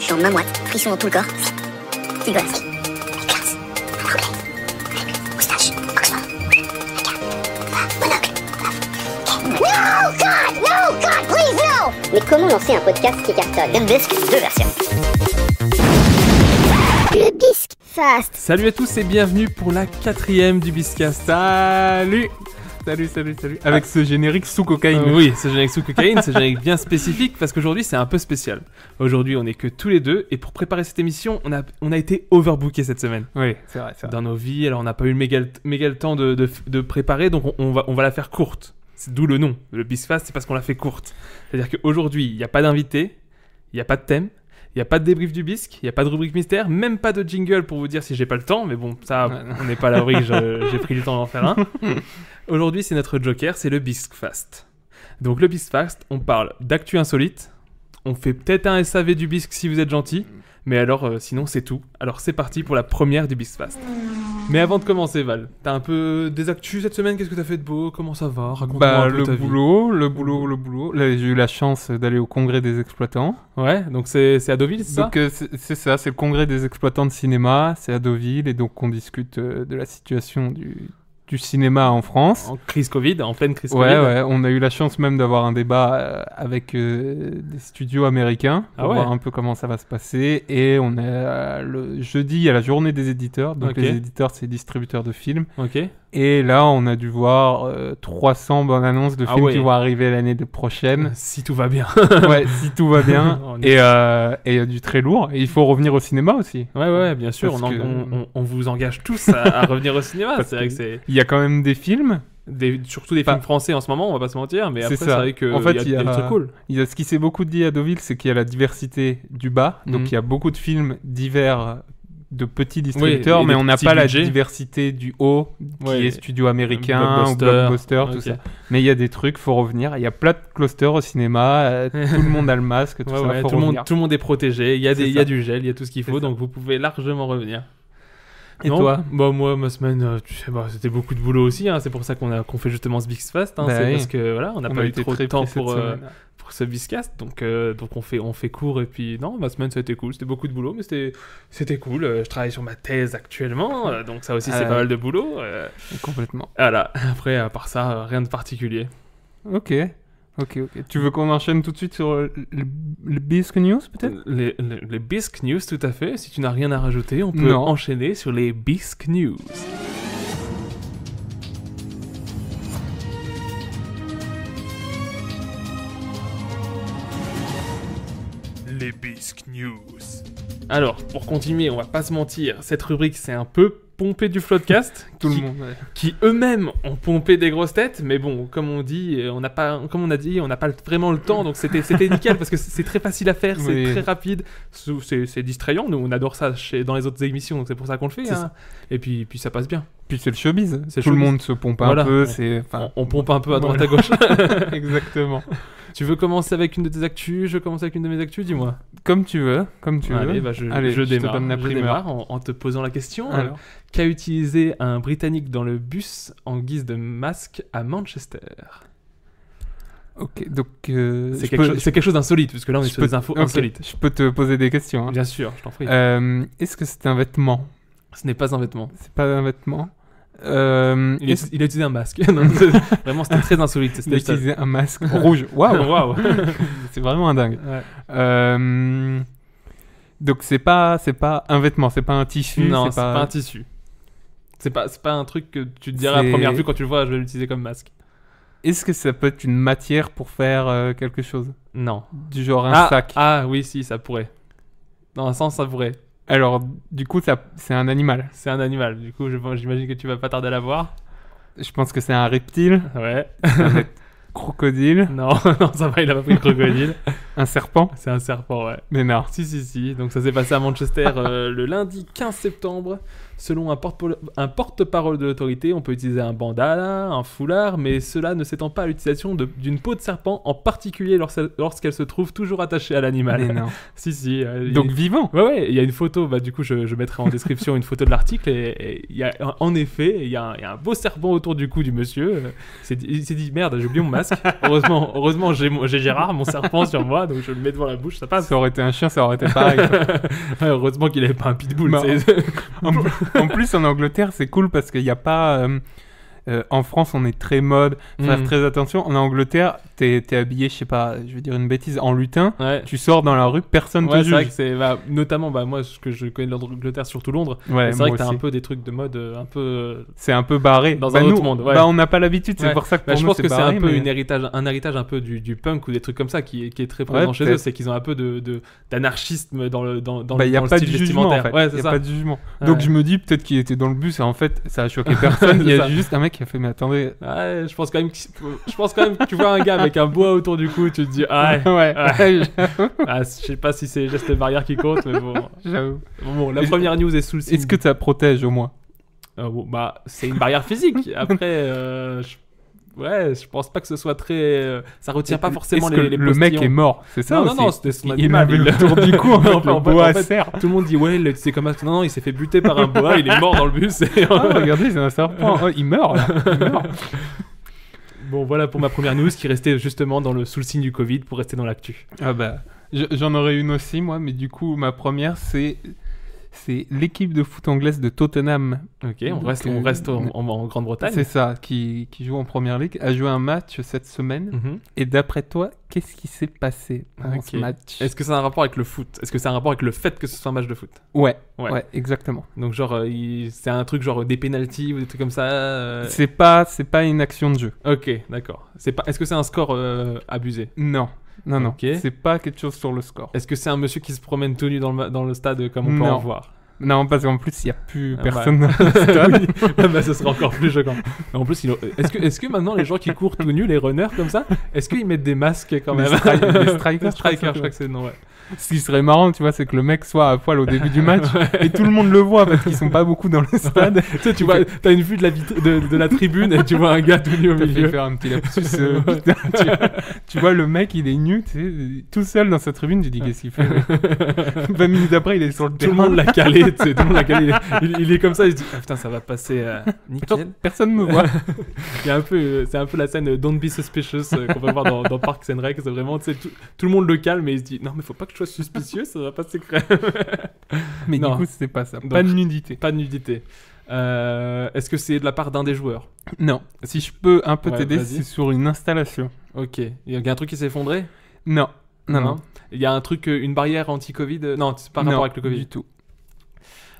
Je suis en mamoite, frisson dans tout le corps. Petit gosse. Avec classe. Anglais. Moustache. Oxford. Monocle. No, God! No, God, please, no! Mais comment lancer un podcast qui cartonne? Limp Bizkit, 2 versions. Le Bisque Fast. Salut à tous et bienvenue pour la 4e du Biscast. Salut. Avec ce générique sous cocaïne. Oui, ce générique sous cocaïne, ce générique bien spécifique parce qu'aujourd'hui c'est un peu spécial. Aujourd'hui on est que tous les deux et pour préparer cette émission on a été overbooké cette semaine. Oui, c'est vrai. Dans nos vies, alors on n'a pas eu méga le temps de préparer, donc on va la faire courte. C'est d'où le nom, le Bisfast, c'est parce qu'on l'a fait courte. C'est-à-dire qu'aujourd'hui il n'y a pas d'invité, il n'y a pas de thème. Il n'y a pas de débrief du bisque, il n'y a pas de rubrique mystère, même pas de jingle pour vous dire si j'ai pas le temps, mais bon, ça, on n'est pas à l'abri, j'ai pris du temps d'en faire un. Aujourd'hui, c'est notre joker, c'est le Bisque Fast. Donc le Bisque Fast, on parle d'actu insolite, on fait peut-être un SAV du bisque si vous êtes gentil, mais alors sinon c'est tout. Alors c'est parti pour la première du Bisque Fast. Mais avant de commencer, Val, t'as un peu des actus cette semaine, qu'est-ce que t'as fait de beau? Comment ça va? Raconte-moi un peu ta vie. Le boulot. Là, j'ai eu la chance d'aller au congrès des exploitants. Ouais, donc c'est à Deauville, c'est ça? Donc c'est ça, c'est le congrès des exploitants de cinéma, c'est à Deauville, et donc on discute de la situation du cinéma en France. En crise Covid, en pleine crise Covid. Covid. On a eu la chance même d'avoir un débat avec des studios américains pour voir un peu comment ça va se passer. Et on est le jeudi, il y a la journée des éditeurs. Donc les éditeurs, c'est les distributeurs de films. Ok. Et là, on a dû voir 300 bonnes annonces de films qui vont arriver l'année prochaine. Si tout va bien. Ouais, si tout va bien. Et il y a du très lourd. Et il faut revenir au cinéma aussi. Ouais, bien sûr. On vous engage tous à revenir au cinéma. C'est vrai que c'est... Il y a quand même des films. Surtout des films français en ce moment, on va pas se mentir. Mais après, c'est vrai que en fait, il y a des trucs cool. Ce qui s'est beaucoup dit à Deauville, c'est qu'il y a la diversité du bas. Donc il y a beaucoup de films divers de petits distributeurs, mais on n'a pas la diversité du haut qui est studio américain ou blockbuster, tout ça. Mais il y a des trucs, faut revenir. Il y a plein de clusters au cinéma, tout le monde a le masque, tout ça, faut revenir. Tout le monde est protégé, il y a du gel, il y a tout ce qu'il faut, donc vous pouvez largement revenir. Et toi? Moi, ma semaine, c'était beaucoup de boulot aussi. C'est pour ça qu'on fait justement ce Bisque Fast. C'est parce que voilà, on n'a pas eu trop de temps pour ce Biscast, donc on fait court. Et puis non, ma semaine ça a été cool. C'était beaucoup de boulot, mais c'était cool. Je travaille sur ma thèse actuellement, donc ça aussi c'est pas mal de boulot. Complètement. Voilà. Après, à part ça, rien de particulier. Ok. Tu veux qu'on enchaîne tout de suite sur le Bisque News, peut-être? Les Bisque News, tout à fait. Si tu n'as rien à rajouter, on peut enchaîner sur les Bisque News. Les Bisque News. Alors, pour continuer, on va pas se mentir, cette rubrique c'est un peu pompé du Floodcast, qui eux-mêmes ont pompé des grosses têtes, mais bon, comme on a dit, on n'a pas vraiment le temps, donc c'était nickel parce que c'est très facile à faire, c'est très rapide, c'est distrayant, nous on adore ça dans les autres émissions, donc c'est pour ça qu'on le fait, et puis ça passe bien. Puis c'est le showbiz, tout le monde se pompe un peu, on pompe un peu à droite à gauche. Exactement. Tu veux commencer avec une de tes actus? Je commence avec une de mes actus, dis-moi. Comme tu veux. Allez, je démarre en te posant la question. Qu'a utilisé un Britannique dans le bus en guise de masque à Manchester? Ok, donc... c'est quelque chose d'insolite, parce que là on est sur des infos insolites. Je peux te poser des questions. Bien sûr, je t'en prie. Est-ce que c'est un vêtement? Ce n'est pas un vêtement. C'est pas un vêtement. Il a utilisé un masque. Non, vraiment, c'était très insolite. Il a utilisé un masque rouge. Waouh. C'est vraiment un dingue. Ouais. Donc c'est pas un vêtement, c'est pas un tissu. Non, c'est pas un tissu. C'est pas un truc que tu te dirais à première vue quand tu le vois, je vais l'utiliser comme masque. Est-ce que ça peut être une matière pour faire quelque chose? Non. Du genre un sac? Ah oui, si, ça pourrait. Dans un sens, ça pourrait. Alors, du coup, c'est un animal. C'est un animal. Du coup, j'imagine que tu vas pas tarder à la voir. Je pense que c'est un reptile. Ouais. Ça va être crocodile. Non, ça va, il a pas pris le crocodile. Un serpent? C'est un serpent, ouais. Mais non. Si. Donc ça s'est passé à Manchester le lundi 15 septembre. Selon un porte-parole de l'autorité, on peut utiliser un bandana, un foulard, mais cela ne s'étend pas à l'utilisation d'une peau de serpent, en particulier lorsqu'elle se trouve toujours attachée à l'animal. Mais non. Si. Donc vivant. Ouais, il y a une photo, du coup je mettrai en description une photo de l'article, et il y a, en effet, il y a un beau serpent autour du cou du monsieur. Il s'est dit, merde, j'ai oublié mon masque. Heureusement j'ai Gérard, mon serpent, sur moi, donc je le mets devant la bouche, ça passe. Ça aurait été un chien, ça aurait été pareil. Heureusement qu'il avait pas un pitbull. En plus, en Angleterre, c'est cool parce qu'il n'y a pas... en France, on est très mode, faire très attention. En Angleterre, t'es habillé, je sais pas, je vais dire une bêtise, en lutin. Ouais. Tu sors dans la rue, personne te juge. C'est vrai que c'est, notamment, moi, ce que je connais de l'Angleterre, surtout Londres. Ouais, c'est vrai que t'as un peu des trucs de mode un peu. C'est un peu barré. Dans un autre monde. Ouais. On n'a pas l'habitude, c'est pour ça que pour nous, je pense que barré, c'est un peu un héritage un peu du punk ou des trucs comme ça qui est très présent chez eux. C'est qu'ils ont un peu d'anarchisme dans le style vestimentaire. Il n'y a pas de jugement. Donc je me dis peut-être qu'il était dans le bus et en fait, ça a choqué personne. Il y a juste un mec qui a fait mais attendez. Ouais, je pense quand même que tu vois un gars avec un boa autour du cou, tu te dis je sais pas si c'est les gestes barrières qui comptent, mais bon. J'avoue. Bon, la première news est sous le signe. Est-ce que ça protège au moins? C'est une barrière physique. Après, je pense pas que ce soit très. Ça retient pas forcément les postillons. Le mec est mort, c'est ça? Non, c'était son animal. Il avait le tour du cou, le boa serre. Tout le monde dit c'est comme ça. Non, il s'est fait buter par un boa, il est mort dans le bus. Regardez, c'est un serpent. Il meurt là. Bon, voilà pour ma première news qui restait justement sous le signe du Covid pour rester dans l'actu. J'en aurais une aussi moi, mais du coup ma première c'est l'équipe de foot anglaise de Tottenham. Ok, on reste en Grande-Bretagne. C'est ça, qui joue en Première Ligue, a joué un match cette semaine. Et d'après toi, qu'est-ce qui s'est passé dans ce match? Est-ce que ça a un rapport avec le foot? Est-ce que ça a un rapport avec le fait que ce soit un match de foot? Ouais, exactement. Donc genre, c'est un truc genre des pénaltys ou des trucs comme ça C'est pas une action de jeu. Ok, d'accord. Est-ce que c'est un score abusé? Non, c'est pas quelque chose sur le score. Est-ce que c'est un monsieur qui se promène tout nu dans le stade comme on peut en voir? Non, parce qu'en plus, il n'y a plus personne dans le stade. Ce serait encore plus choquant. Mais en plus, est-ce que maintenant, les gens qui courent tout nus, les runners comme ça, est-ce qu'ils mettent des masques quand même? Les strikers, je crois que c'est le nom, ouais. Ce qui serait marrant, tu vois, c'est que le mec soit à poil au début du match et tout le monde le voit parce qu'ils sont pas beaucoup dans le stade. Tu vois, t'as une vue de la tribune et tu vois un gars tout nu au milieu. Fait faire un petit lapsus. Tu vois, le mec, il est nu, tu sais, tout seul dans sa tribune. Tu dis, qu'est-ce qu'il fait? 20 minutes après, il est sur le terrain. Tout le monde l'a calé, tu sais, tout le monde l'a calé. Il est comme ça, il se dit, putain, ça va passer nickel. Personne me voit. C'est un peu la scène Don't Be Suspicious qu'on peut voir dans Parks and Rec. C'est vraiment, tu sais, tout le monde le calme et il se dit, non, mais faut pas que je sois suspicieux, ça va pas secret. Mais non. Du coup, c'était pas ça. Pas de nudité. Pas de nudité. Est-ce que c'est de la part d'un des joueurs? Non. Si je peux un peu t'aider, c'est sur une installation. Ok. Il y a un truc qui s'est effondré? Non. Il y a un truc, une barrière anti-Covid? Non, c'est pas rapport avec le Covid. Du tout.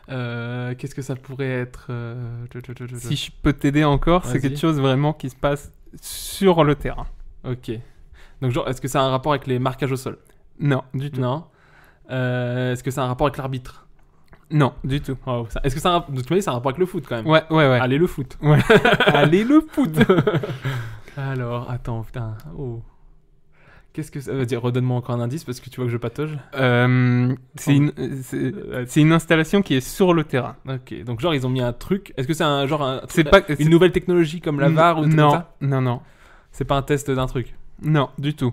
Qu'est-ce que ça pourrait être? Si je peux t'aider encore, c'est quelque chose vraiment qui se passe sur le terrain. Ok. Donc genre, est-ce que ça a un rapport avec les marquages au sol? Non, du tout. Non. Est-ce que ça a un rapport avec l'arbitre? Non, du tout. Oh, est-ce que ça a un... Donc, tu m'as dit ça a un rapport avec le foot quand même? Ouais. Allez le foot. Ouais. Allez le foot. Alors, attends, putain. Oh. Qu'est-ce que ça veut dire? Redonne-moi encore un indice parce que tu vois que je patauge. C'est une installation qui est sur le terrain. Ok, donc genre ils ont mis un truc. Est-ce que c'est une nouvelle technologie comme la VAR ou tout ça? Non. C'est pas un test d'un truc? Non, du tout.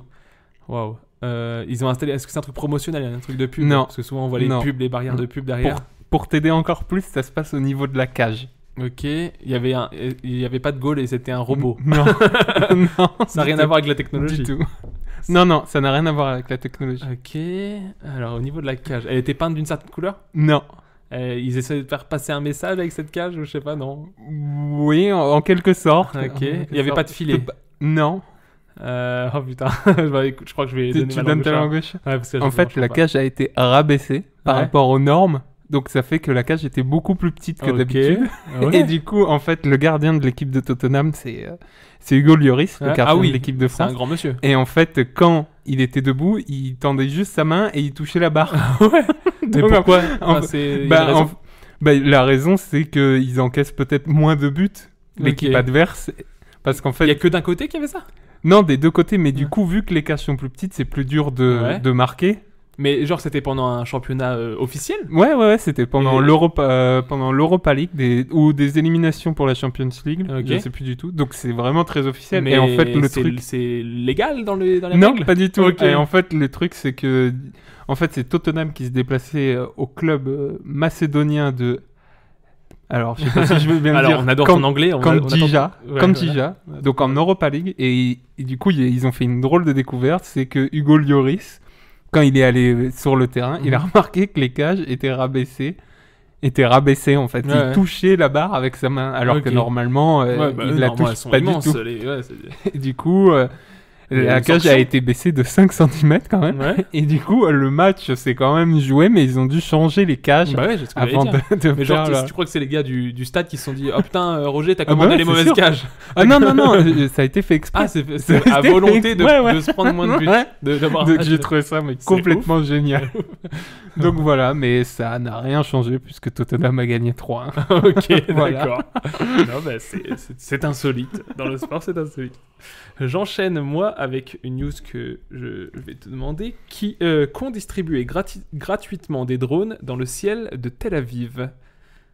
Waouh. Ils ont installé. Est-ce que c'est un truc promotionnel, un truc de pub? Non. Parce que souvent on voit les pubs, les barrières de pub derrière. Pour t'aider encore plus, ça se passe au niveau de la cage. Ok. Il y avait pas de goal et c'était un robot. Non. Ça n'a rien à voir avec la technologie. Du tout. Non, ça n'a rien à voir avec la technologie. Ok. Alors au niveau de la cage, elle était peinte d'une certaine couleur? Non. Ils essaient de faire passer un message avec cette cage ou je sais pas, non? Oui, en quelque sorte. Ok. Il n'y avait pas de filet? Non. Oh putain, je crois que je vais donner ma langue ta langue gauche. Ouais, en fait, la cage a été rabaissée par rapport aux normes. Donc ça fait que la cage était beaucoup plus petite que d'habitude. Et du coup, en fait, le gardien de l'équipe de Tottenham, c'est Hugo Lloris, le gardien de l'équipe de France. C'est un grand monsieur. Et en fait, quand il était debout, il tendait juste sa main et il touchait la barre. Mais pourquoi? La raison, c'est qu'ils encaissent peut-être moins de buts, l'équipe adverse. Parce qu'en fait... Il n'y a que d'un côté qu'il y avait ça? Non, des deux côtés, mais du coup, vu que les cages sont plus petites, c'est plus dur de marquer. Mais genre, c'était pendant un championnat officiel? Ouais, c'était pendant l'Europa League ou des éliminations pour la Champions League. Je sais plus du tout. Donc, c'est vraiment très officiel. Mais et en fait, le truc... c'est légal dans les Non, règles? pas du tout. Et en fait, le truc, c'est que... En fait, c'est Tottenham qui se déplaçait au club macédonien de... Alors, je sais pas si je veux bien le dire. On adore ton anglais. Kandija. Donc en Europa League. Et du coup, ils ont fait une drôle de découverte. C'est que Hugo Lloris quand il est allé sur le terrain, il a remarqué que les cages étaient rabaissées en fait. Il touchait la barre avec sa main, alors que normalement, il la touche pas du tout. Et du coup, la cage a été baissée de 5 cm quand même. Ouais. Et du coup, le match s'est quand même joué, mais ils ont dû changer les cages avant de mais faire genre, tu crois que c'est les gars du stade qui se sont dit « Oh putain, Roger, t'as commandé les mauvaises cages !» Ah non, ça a été fait exprès. Ah, c'est à volonté de se prendre moins de buts. J'ai trouvé ça complètement génial. Donc voilà, mais ça n'a rien changé puisque Tottenham a gagné 3-1. Ok, d'accord. Non, bah, c'est insolite. Dans le sport, c'est insolite. J'enchaîne, moi, avec une news que je vais te demander. Qu'ont distribué gratuitement des drones dans le ciel de Tel Aviv.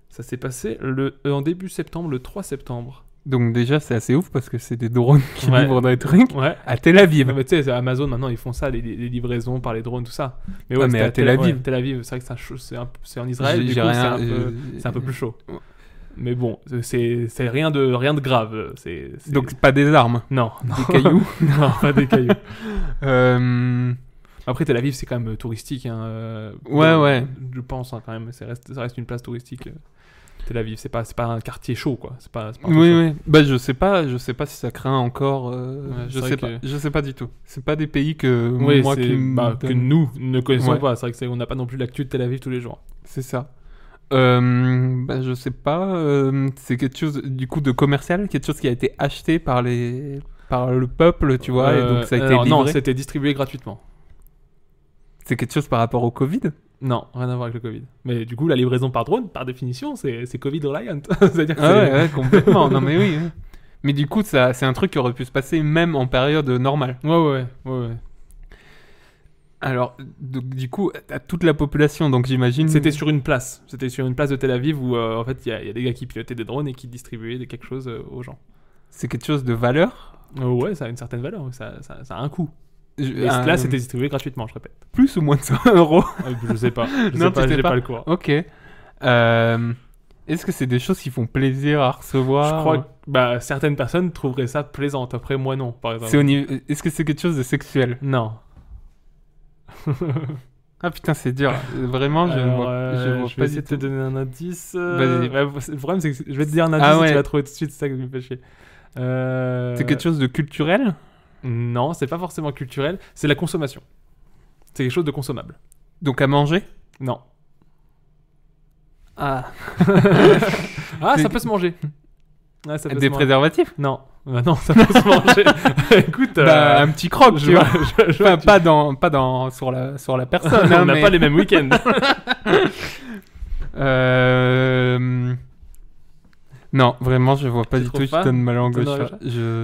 Ça s'est passé en début septembre, le 3 septembre. Donc déjà, c'est assez ouf parce que c'est des drones qui livrent des trucs à Tel Aviv. Mais tu sais, Amazon, maintenant, ils font ça, les livraisons par les drones, tout ça. Mais ouais, mais à Tel Aviv. Tel Aviv, c'est vrai que c'est en Israël, du coup, c'est un peu plus chaud. Mais bon, c'est rien de grave. Donc pas des armes. Non. Des cailloux. Non, pas des cailloux. Après, Tel Aviv, c'est quand même touristique. Ouais. Je pense quand même. Ça reste une place touristique. Tel Aviv, c'est pas un quartier chaud, quoi. C'est pas oui. Bah je sais pas si ça craint encore. Je sais pas du tout. C'est pas des pays que que nous ne connaissons pas. C'est vrai que on n'a pas non plus l'actu de Tel Aviv tous les jours. C'est ça. Je sais pas. C'est quelque chose du coup de commercial, quelque chose qui a été acheté par le peuple, tu vois, et donc ça a été livré. Non, c'était distribué gratuitement. C'est quelque chose par rapport au Covid? Non, rien à voir avec le Covid. Mais du coup, la livraison par drone, par définition, c'est Covid reliant. C'est-à-dire que ouais, complètement. Non mais oui. Mais du coup, c'est un truc qui aurait pu se passer même en période normale. Ouais. Alors, du coup, à toute la population, donc j'imagine... C'était sur une place de Tel Aviv où, en fait, il y a des gars qui pilotaient des drones et qui distribuaient quelque chose aux gens. C'est quelque chose de valeur? Ouais, ça a une certaine valeur, ça a un coût. Là, c'était distribué gratuitement, je répète. Plus ou moins de 100 euros? Je sais pas. J'ai pas le cours. Ok. Est-ce que c'est des choses qui font plaisir à recevoir? Je crois que certaines personnes trouveraient ça plaisant. Après, moi, non, par exemple. Est-ce que c'est quelque chose de sexuel? Non. Ah putain, c'est dur. Vraiment, je vais essayer de te donner un indice. Le problème, c'est que je vais te dire un indice et tu vas trouver tout de suite, c'est ça qui me fait chier. C'est quelque chose de culturel? Non, c'est pas forcément culturel, c'est la consommation. C'est quelque chose de consommable. Donc à manger? Non. Ah. Ça peut se manger. Des préservatifs? Non. Non, ça peut se manger. Écoute, un petit croque, tu vois. Enfin, pas sur la personne. On n'a pas les mêmes week-ends. Non, vraiment, je vois pas du tout. Je donne ma langue au chat.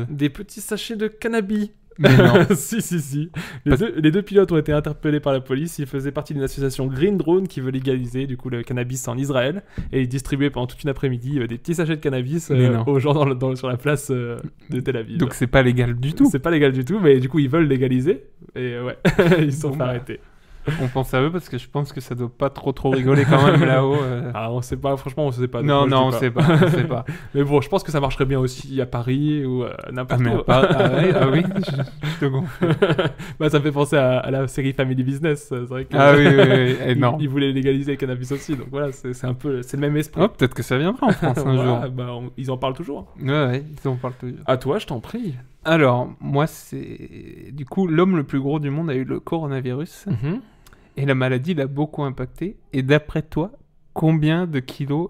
Des petits sachets de cannabis. Mais non. Si. Les deux pilotes ont été interpellés par la police. Ils faisaient partie d'une association Green Drone qui veut légaliser du coup le cannabis en Israël. Et ils distribuaient pendant toute une après-midi des petits sachets de cannabis aux gens sur la place de Tel Aviv. Donc c'est pas légal du tout. C'est pas légal du tout, mais du coup ils veulent légaliser. Et ouais, ils sont fait arrêter. On pense à eux parce que je pense que ça doit pas trop rigoler quand même là-haut. Ah, on sait pas, franchement, on sait pas. Non, on sait pas. Mais bon, je pense que ça marcherait bien aussi à Paris ou n'importe où. Ah oui, je te gonfle. Ça me fait penser à la série Family Business. C'est vrai que oui, énorme. Ils voulaient légaliser le cannabis aussi, donc voilà, c'est le même esprit. Peut-être que ça viendra en France un jour. Ils en parlent toujours. Ouais, ils en parlent toujours. À toi, je t'en prie. Alors, moi, c'est... Du coup, l'homme le plus gros du monde a eu le coronavirus. Mm-hmm. Et la maladie l'a beaucoup impacté. Et d'après toi, combien de kilos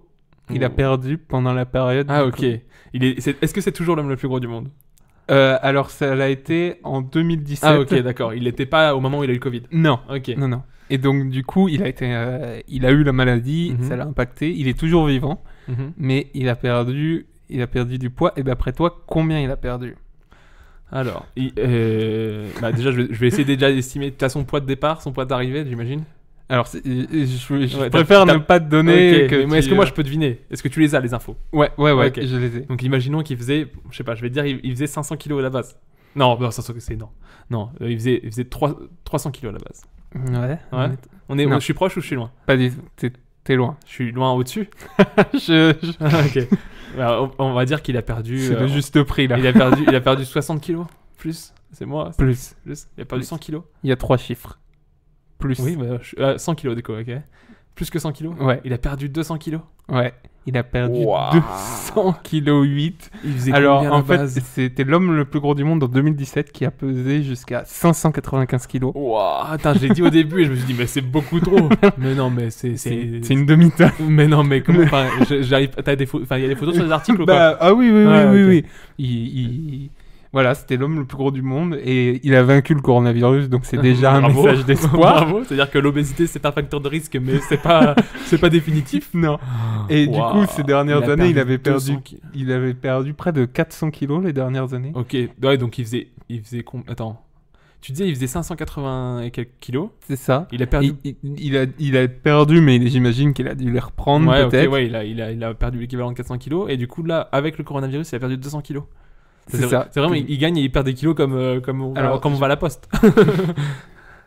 il a perdu pendant la période... Ah, ok. Est-ce que c'est toujours l'homme le plus gros du monde? Alors, ça l'a été en 2017. Ah, ok, d'accord. Il n'était pas au moment où il a eu le Covid? Non. Ok. Non. Et donc, du coup, il a eu la maladie, ça l'a impacté. Il est toujours vivant, mais il a perdu du poids. Et d'après toi, combien il a perdu? Alors, déjà, je vais essayer déjà d'estimer. Tu as son poids de départ, son poids d'arrivée, j'imagine? Alors, je préfère ne pas te donner... Okay. Mais est-ce que moi, je peux deviner? Est-ce que tu les as, les infos? Ouais, okay. Je les ai. Donc, imaginons qu'il faisait, je sais pas, je vais te dire, il faisait 500 kilos à la base. Non, 500, c'est non. Non, il faisait 300 kilos à la base. Ouais. Je suis proche ou je suis loin? Pas du tout. T'es loin. Je suis loin au-dessus? Ok. On va dire qu'il a perdu... C'est le juste prix, là. Il a perdu 60 kilos. Plus? C'est moi? Plus. Il a perdu 100 kilos? Il y a 3 chiffres. Plus. Oui, 100 kilos du coup, ok. Plus que 100 kilos. Ouais. Il a perdu 200 kilos. Ouais. Il a perdu 200 kg 8. Il faisait Alors combien en à la fait, base c'était l'homme le plus gros du monde en 2017 qui a pesé jusqu'à 595 kg. Attends, je l'ai dit au début et je me suis dit mais c'est beaucoup trop. Mais non, mais c'est une demi-tonne. Mais non, mais comment j'arrive. T'as des photos. Enfin, il y a des photos sur les articles ou pas? Ah oui, okay. oui. Voilà, c'était l'homme le plus gros du monde et il a vaincu le coronavirus, donc c'est déjà un message d'espoir. Bravo, c'est-à-dire que l'obésité c'est un facteur de risque, mais c'est pas définitif. Non. Et du coup, ces dernières années, il avait perdu près de 400 kilos les dernières années. Ok, ouais, donc il faisait attends. Tu disais il faisait 580 et quelques kilos. C'est ça. Il a perdu. Il a perdu, mais j'imagine qu'il a dû les reprendre peut-être. Okay, ouais, il a perdu l'équivalent de 400 kilos et du coup là, avec le coronavirus, il a perdu 200 kilos. C'est ça. C'est vraiment, il gagne et il perd des kilos comme on va à la poste.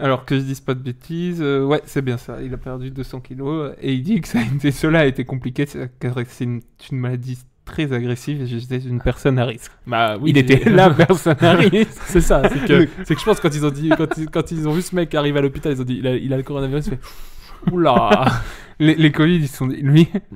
Alors que je dise pas de bêtises, ouais, c'est bien ça. Il a perdu 200 kilos et il dit que cela a été compliqué car c'est une maladie très agressive et j'étais une personne à risque. Bah oui, il était la personne à risque. C'est ça. C'est que je pense quand ils ont vu ce mec arriver à l'hôpital, ils ont dit il a le coronavirus. Il fait oula. Les Covid, ils sont dit,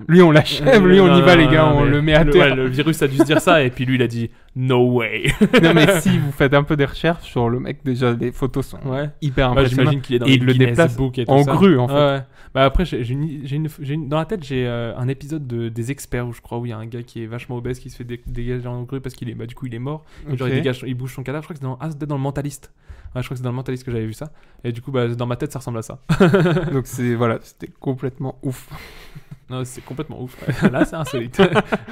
lui on l'achève, lui on y va les gars, on le met à terre. Ouais, le virus a dû se dire ça et puis lui il a dit no way. Non mais si vous faites un peu des recherches sur le mec, déjà les photos sont hyper impressionnantes. J'imagine qu'il est dans et il le déplace en grue en fait. Ouais. Bah après dans la tête j'ai un épisode des experts où je crois où il y a un gars qui est vachement obèse qui se fait dégager en grue parce qu'il est du coup il est mort. Et genre il bouge son cadavre. Je crois que c'est dans le Mentaliste. Ouais, je crois que c'est dans le Mentaliste que j'avais vu ça. Et du coup, dans ma tête, ça ressemble à ça. Donc c'était complètement ouf. Non, c'est complètement ouf. Là, c'est insolite.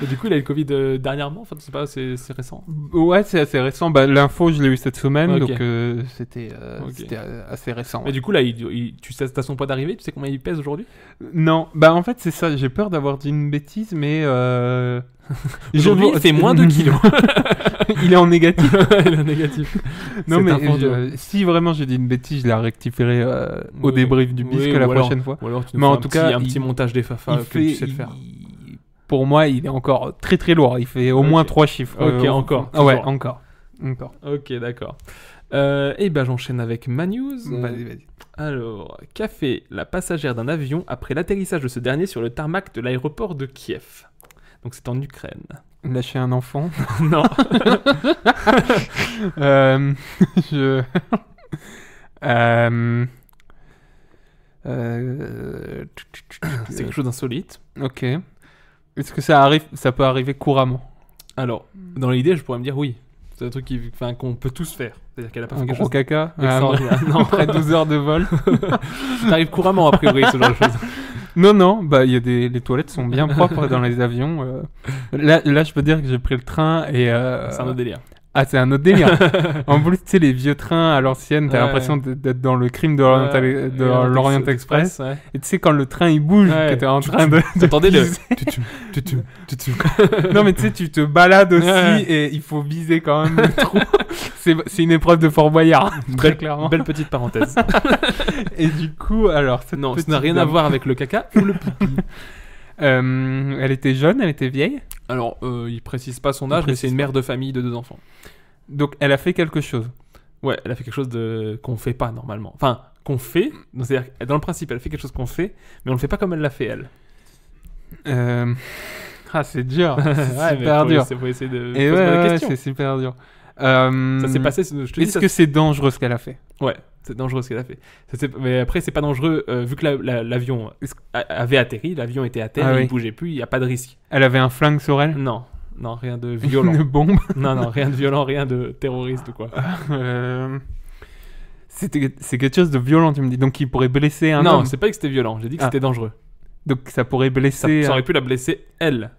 Et du coup, il a eu le Covid dernièrement. Enfin, c'est pas, c'est récent. Ouais, c'est assez récent. Bah, l'info, je l'ai eu cette semaine, donc c'était assez récent. Mais du coup, là, tu sais, t'as son poids d'arrivée. Tu sais combien il pèse aujourd'hui? Non, bah en fait, c'est ça. J'ai peur d'avoir dit une bêtise, mais aujourd'hui, il fait moins de kilos. Il est en négatif. Il est en négatif. Non, mais si vraiment j'ai dit une bêtise, je la rectifierai au débrief du bisque la prochaine fois. Ou alors tu mais en tout cas, un petit montage des Fafa que tu sais le faire. Pour moi, il est encore très très lourd. Il fait au moins 3 chiffres. Ok, encore. Ouais, encore. Ok, d'accord. Et ben j'enchaîne avec ma news. Vas-y. Alors, qu'a fait la passagère d'un avion après l'atterrissage de ce dernier sur le tarmac de l'aéroport de Kiev? Donc c'est en Ukraine. Lâcher un enfant? Non. C'est quelque chose d'insolite. Ok. Est-ce que ça peut arriver couramment? Alors, dans l'idée, je pourrais me dire oui. C'est un truc qu'on peut tous faire. C'est-à-dire qu'elle a pas fait quelque chose. Caca non, après 12 heures de vol. Ça arrive couramment, a priori, ce genre de choses. Non, bah les toilettes sont bien propres dans les avions. Là, je peux dire que j'ai pris le train et... C'est un autre délire. Ah, c'est un autre délire. En plus, tu sais, les vieux trains à l'ancienne, t'as l'impression d'être dans le crime de l'Orient Express. Ouais. Et tu sais, quand le train il bouge, que t'es en train de... T'entendais le... Non, mais tu sais, tu te balades aussi et il faut viser quand même le trou. C'est une épreuve de Fort Boyard, très clairement. Belle petite parenthèse. Et du coup, alors... Non, ça n'a rien à voir avec le caca ou le pipi. Elle était jeune, elle était vieille? Alors, il précise pas son âge, mais c'est une mère de famille de 2 enfants. Donc, elle a fait quelque chose. Ouais, elle a fait quelque chose qu'on fait pas normalement. Enfin, qu'on fait, c'est-à-dire dans le principe, elle fait quelque chose qu'on fait, mais on le fait pas comme elle l'a fait, elle. C'est dur. C'est super dur. Faut essayer de poser la question. C'est super dur. Ça s'est passé. Est-ce que c'est dangereux ce qu'elle a fait? Ouais, c'est dangereux ce qu'elle a fait. Mais après, c'est pas dangereux vu que l'avion avait atterri, l'avion était à terre, il bougeait plus, il y a pas de risque. Elle avait un flingue sur elle? Non, rien de violent. Une bombe? Non, rien de violent, rien de terroriste ou quoi. C'est quelque chose de violent, tu me dis. Donc il pourrait blesser un homme? Non, c'est pas que c'était violent, j'ai dit que c'était dangereux. Donc ça pourrait blesser... Ça aurait pu la blesser, elle.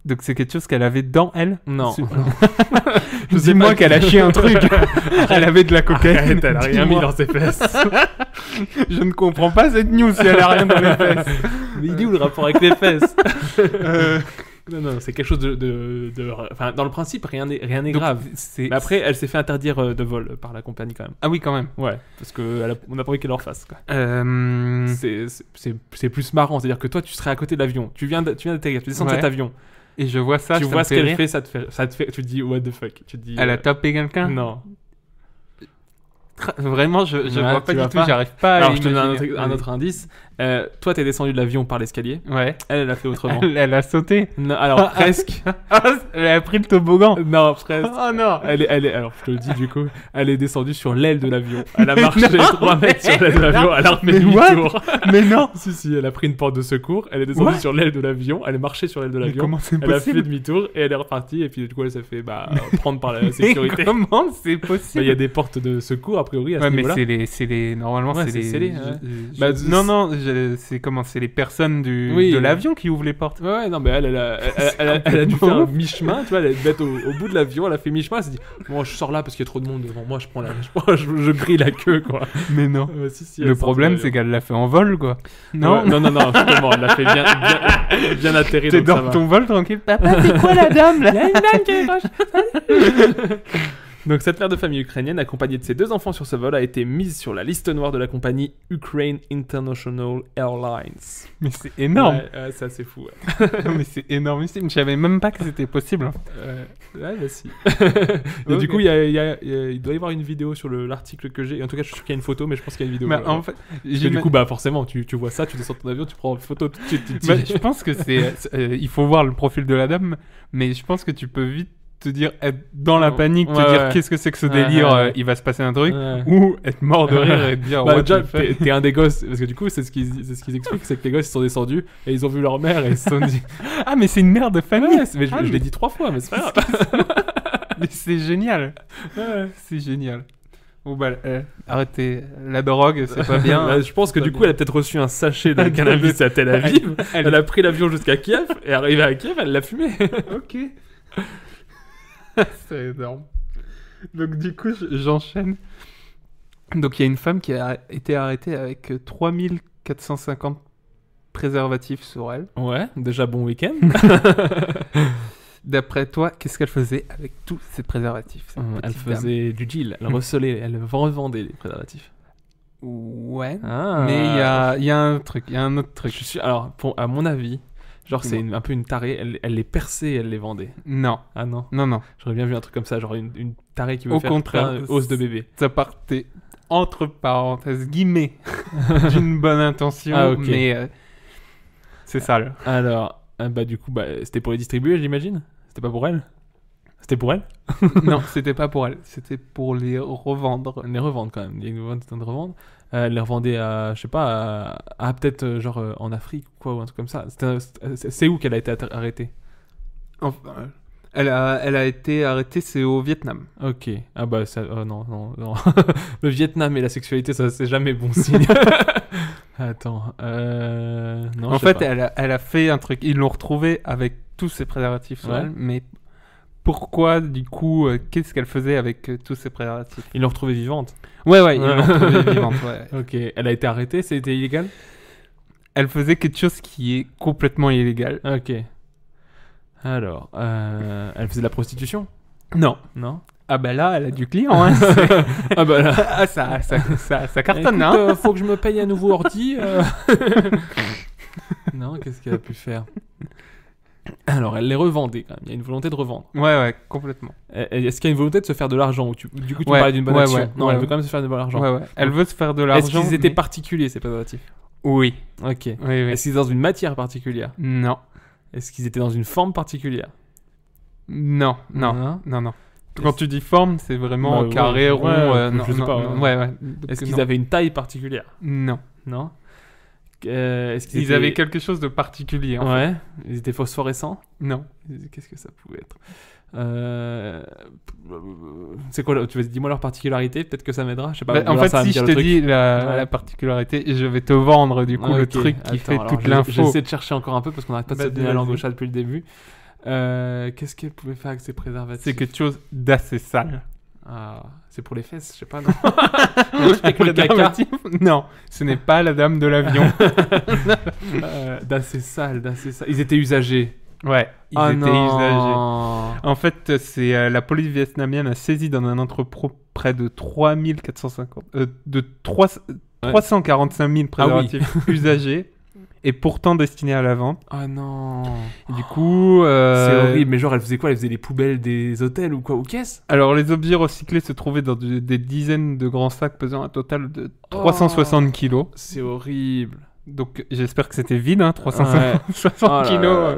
Donc c'est quelque chose qu'elle avait dans elle? Non. Dis-moi qu'elle a chié un truc. Elle avait de la cocaïne. Elle a rien mis dans ses fesses. Je ne comprends pas cette news si elle a rien dans les fesses. Mais il dit où le rapport avec les fesses? Non, c'est quelque chose Enfin, dans le principe, rien n'est grave. Mais après, elle s'est fait interdire de vol par la compagnie quand même. Ah oui, quand même. Ouais, parce qu'on n'a pas envie qu'elle leur fasse. Quoi. C'est plus marrant, c'est-à-dire que toi, tu serais à côté de l'avion. Tu viens d'atterrir, tu descends de cet avion. Et je vois ça. Tu vois ce qu'elle fait, ça te fait. Tu te dis what the fuck. Elle a tapé quelqu'un? Non. Vraiment, je vois pas du tout, j'arrive pas Alors, à je te donne imaginer. un autre indice. Toi, t'es descendu de l'avion par l'escalier. Ouais. Elle a fait autrement. Elle a sauté. Non, alors, presque. Elle a pris le toboggan. Non, presque. Oh non. Alors, je te le dis du coup, elle est descendue sur l'aile de l'avion. Elle a marché 3 mètres sur l'aile de l'avion, elle a refait demi-tour. Mais non. Si, elle a pris une porte de secours, elle est descendue What? sur l'aile de l'avion, elle est marchée sur l'aile de Mais l'avion. comment c'est Elle a fait possible? demi-tour et elle est repartie. Et puis, du coup, elle s'est fait prendre par la Mais sécurité. comment c'est Bah, possible? il y a des portes de secours, a priori, à ce Ouais, mais niveau-là. c'est les normalement Ouais, c'est c'est les scellé, je- Bah, non c'est comment, c'est les personnes Oui. de l'avion qui ouvrent les portes. Ouais, non, mais elle a dû faire mi-chemin, tu vois, elle est bête au bout de l'avion, elle a fait mi-chemin, elle s'est dit, bon, je sors là parce qu'il y a trop de monde devant moi, je grille la queue, quoi. Mais non. Si, elle Le est problème sortie c'est de l'avion. qu'elle l'a fait en vol quoi. Non, justement, elle l'a fait bien atterri. T'es donc ça dans va. ton vol tranquille. Papa, c'est quoi la dame là? Il y a une dame qui est proche. Donc cette mère de famille ukrainienne, accompagnée de ses 2 enfants sur ce vol, a été mise sur la liste noire de la compagnie Ukraine International Airlines. Mais c'est énorme. Ouais, c'est assez fou. Ouais, Mais c'est énormissime. Je savais même pas que c'était possible. bah si. Ok. Du coup, il doit y avoir une vidéo sur l'article que j'ai. En tout cas, je suis sûr qu'il y a une photo, mais je pense qu'il y a une vidéo. Mais en fait, Parce que du coup, forcément, tu vois ça, tu descends de ton avion, tu prends une photo tout de suite. je pense que il faut voir le profil de la dame, mais je pense que tu peux vite te dire, être dans la panique, te dire qu'est-ce que c'est que ce délire, il va se passer un truc, ou être mort de rire et te dire, bah, what déjà, the fuck. t'es un des gosses, parce que du coup, c'est ce qu'ils expliquent, c'est que les gosses ils sont descendus et ils ont vu leur mère et ils se sont dit, Ah, mais c'est une mère de famille. ouais, mais je l'ai dit 3 fois, mais c'est pas grave. Mais c'est génial. Ouais. C'est génial. Bon bah, arrêtez la drogue, c'est pas bien. Bah, je pense que du coup, elle a peut-être reçu un sachet de cannabis à Tel Aviv. Elle a pris l'avion jusqu'à Kiev et arrivée à Kiev, elle l'a fumé. Ok. C'est énorme. Donc du coup, j'enchaîne. Donc il y a une femme qui a été arrêtée avec 3450 préservatifs sur elle. Ouais, déjà bon week-end. D'après toi, qu'est-ce qu'elle faisait avec tous ces préservatifs, cette Elle petite dame? faisait du deal, elle recelait, elle revendait les préservatifs. Ouais. Ah. Mais il y a un truc, il y a un autre truc. Je suis alors, à mon avis, genre c'est un peu une tarée, elle les perçait, elle les vendait. Non. Ah non. Non. J'aurais bien vu un truc comme ça, genre une tarée qui veut Au faire contraire, plein os de bébé. Ça partait entre parenthèses guillemets d'une bonne intention, Ah, ok. mais c'est sale. Alors, bah du coup, c'était pour les distribuer, j'imagine. C'était pas pour elle. C'était pour elle. Non, c'était pas pour elle, c'était pour les revendre. Les revendre quand même. Il y a une vente de revendre. Elle les revendait à, je sais pas, à peut-être genre en Afrique ou quoi, ou un truc comme ça. C'est où qu'elle a été arrêtée? Enfin, elle a été arrêtée, c'est au Vietnam. Ok. Ah bah ça, non. Le Vietnam et la sexualité, ça c'est jamais bon signe. Attends. Non. En je sais fait, pas. elle a fait un truc. Ils l'ont retrouvée avec tous ses préservatifs sur Ouais. elle, mais pourquoi, du coup, qu'est-ce qu'elle faisait avec tous ces préservatifs? Ils l'ont retrouvée vivante. Ouais, ils l'ont retrouvée vivante, ouais. Ok. Elle a été arrêtée, c'était illégal? Elle faisait quelque chose qui est complètement illégal. Ok. Alors, elle faisait de la prostitution? Non. Non? Ah bah là, elle a du client, hein. Ah bah là. Ah, ça cartonne, Écoute, hein. faut que je me paye un nouveau ordi. Non, qu'est-ce qu'elle a pu faire? Alors, elle les revendait quand même. Il y a une volonté de revendre. Ouais, complètement. Est-ce qu'il y a une volonté de se faire de l'argent du coup, tu Ouais, parlais d'une bonne ouais, action. ouais, Non, ouais, elle veut ouais. quand même se faire de l'argent. Ouais. Elle veut se faire de l'argent. Est-ce qu'ils étaient mais- particuliers, ces préservatifs? Oui. Ok. Oui. Est-ce qu'ils étaient dans une matière particulière? Non. Est-ce qu'ils étaient dans une forme particulière? Non. Quand tu dis forme, c'est vraiment Bah, carré, ouais, rond. ouais, Non, je sais non, pas, non, ouais. ouais. Est-ce qu'ils Non. avaient une taille particulière? Non. Non. Est-ce qu'ils Ils étaient... avaient quelque chose de particulier. En fait. Ouais. Ils étaient phosphorescents? Non. Qu'est-ce que ça pouvait être? C'est quoi? Dis-moi leur particularité, peut-être que ça m'aidera. Je sais pas. Bah, en alors fait, ça va me si dire je le te truc. dis Ouais. la particularité, je vais te vendre du coup le Ok, truc qui attends, fait alors, toute l'info. J'essaie de chercher encore un peu parce qu'on n'arrête pas de se Vas-y, donner la langue au vas-y. chat depuis le début. Qu'est-ce qu'elle pouvait faire avec ses préservatifs? C'est quelque chose d'assez sale. Ah, c'est pour les fesses, je sais pas. Non. Avec le caca. Préservatif Non, ce n'est pas la dame de l'avion. D'assez sale. Ils étaient usagés. Ouais, ils Ah étaient non. usagés. En fait, c'est la police vietnamienne a saisi dans un entrepôt près de 345 000 préservatifs usagés et pourtant destiné à la vente. Ah non. Et du coup... C'est horrible, mais genre elle faisait quoi? Elle faisait les poubelles des hôtels ou quoi? Ou qu'est-ce? Alors les objets recyclés se trouvaient dans des dizaines de grands sacs pesant un total de 360 kilos. C'est horrible. Donc j'espère que c'était vide, 360 kilos.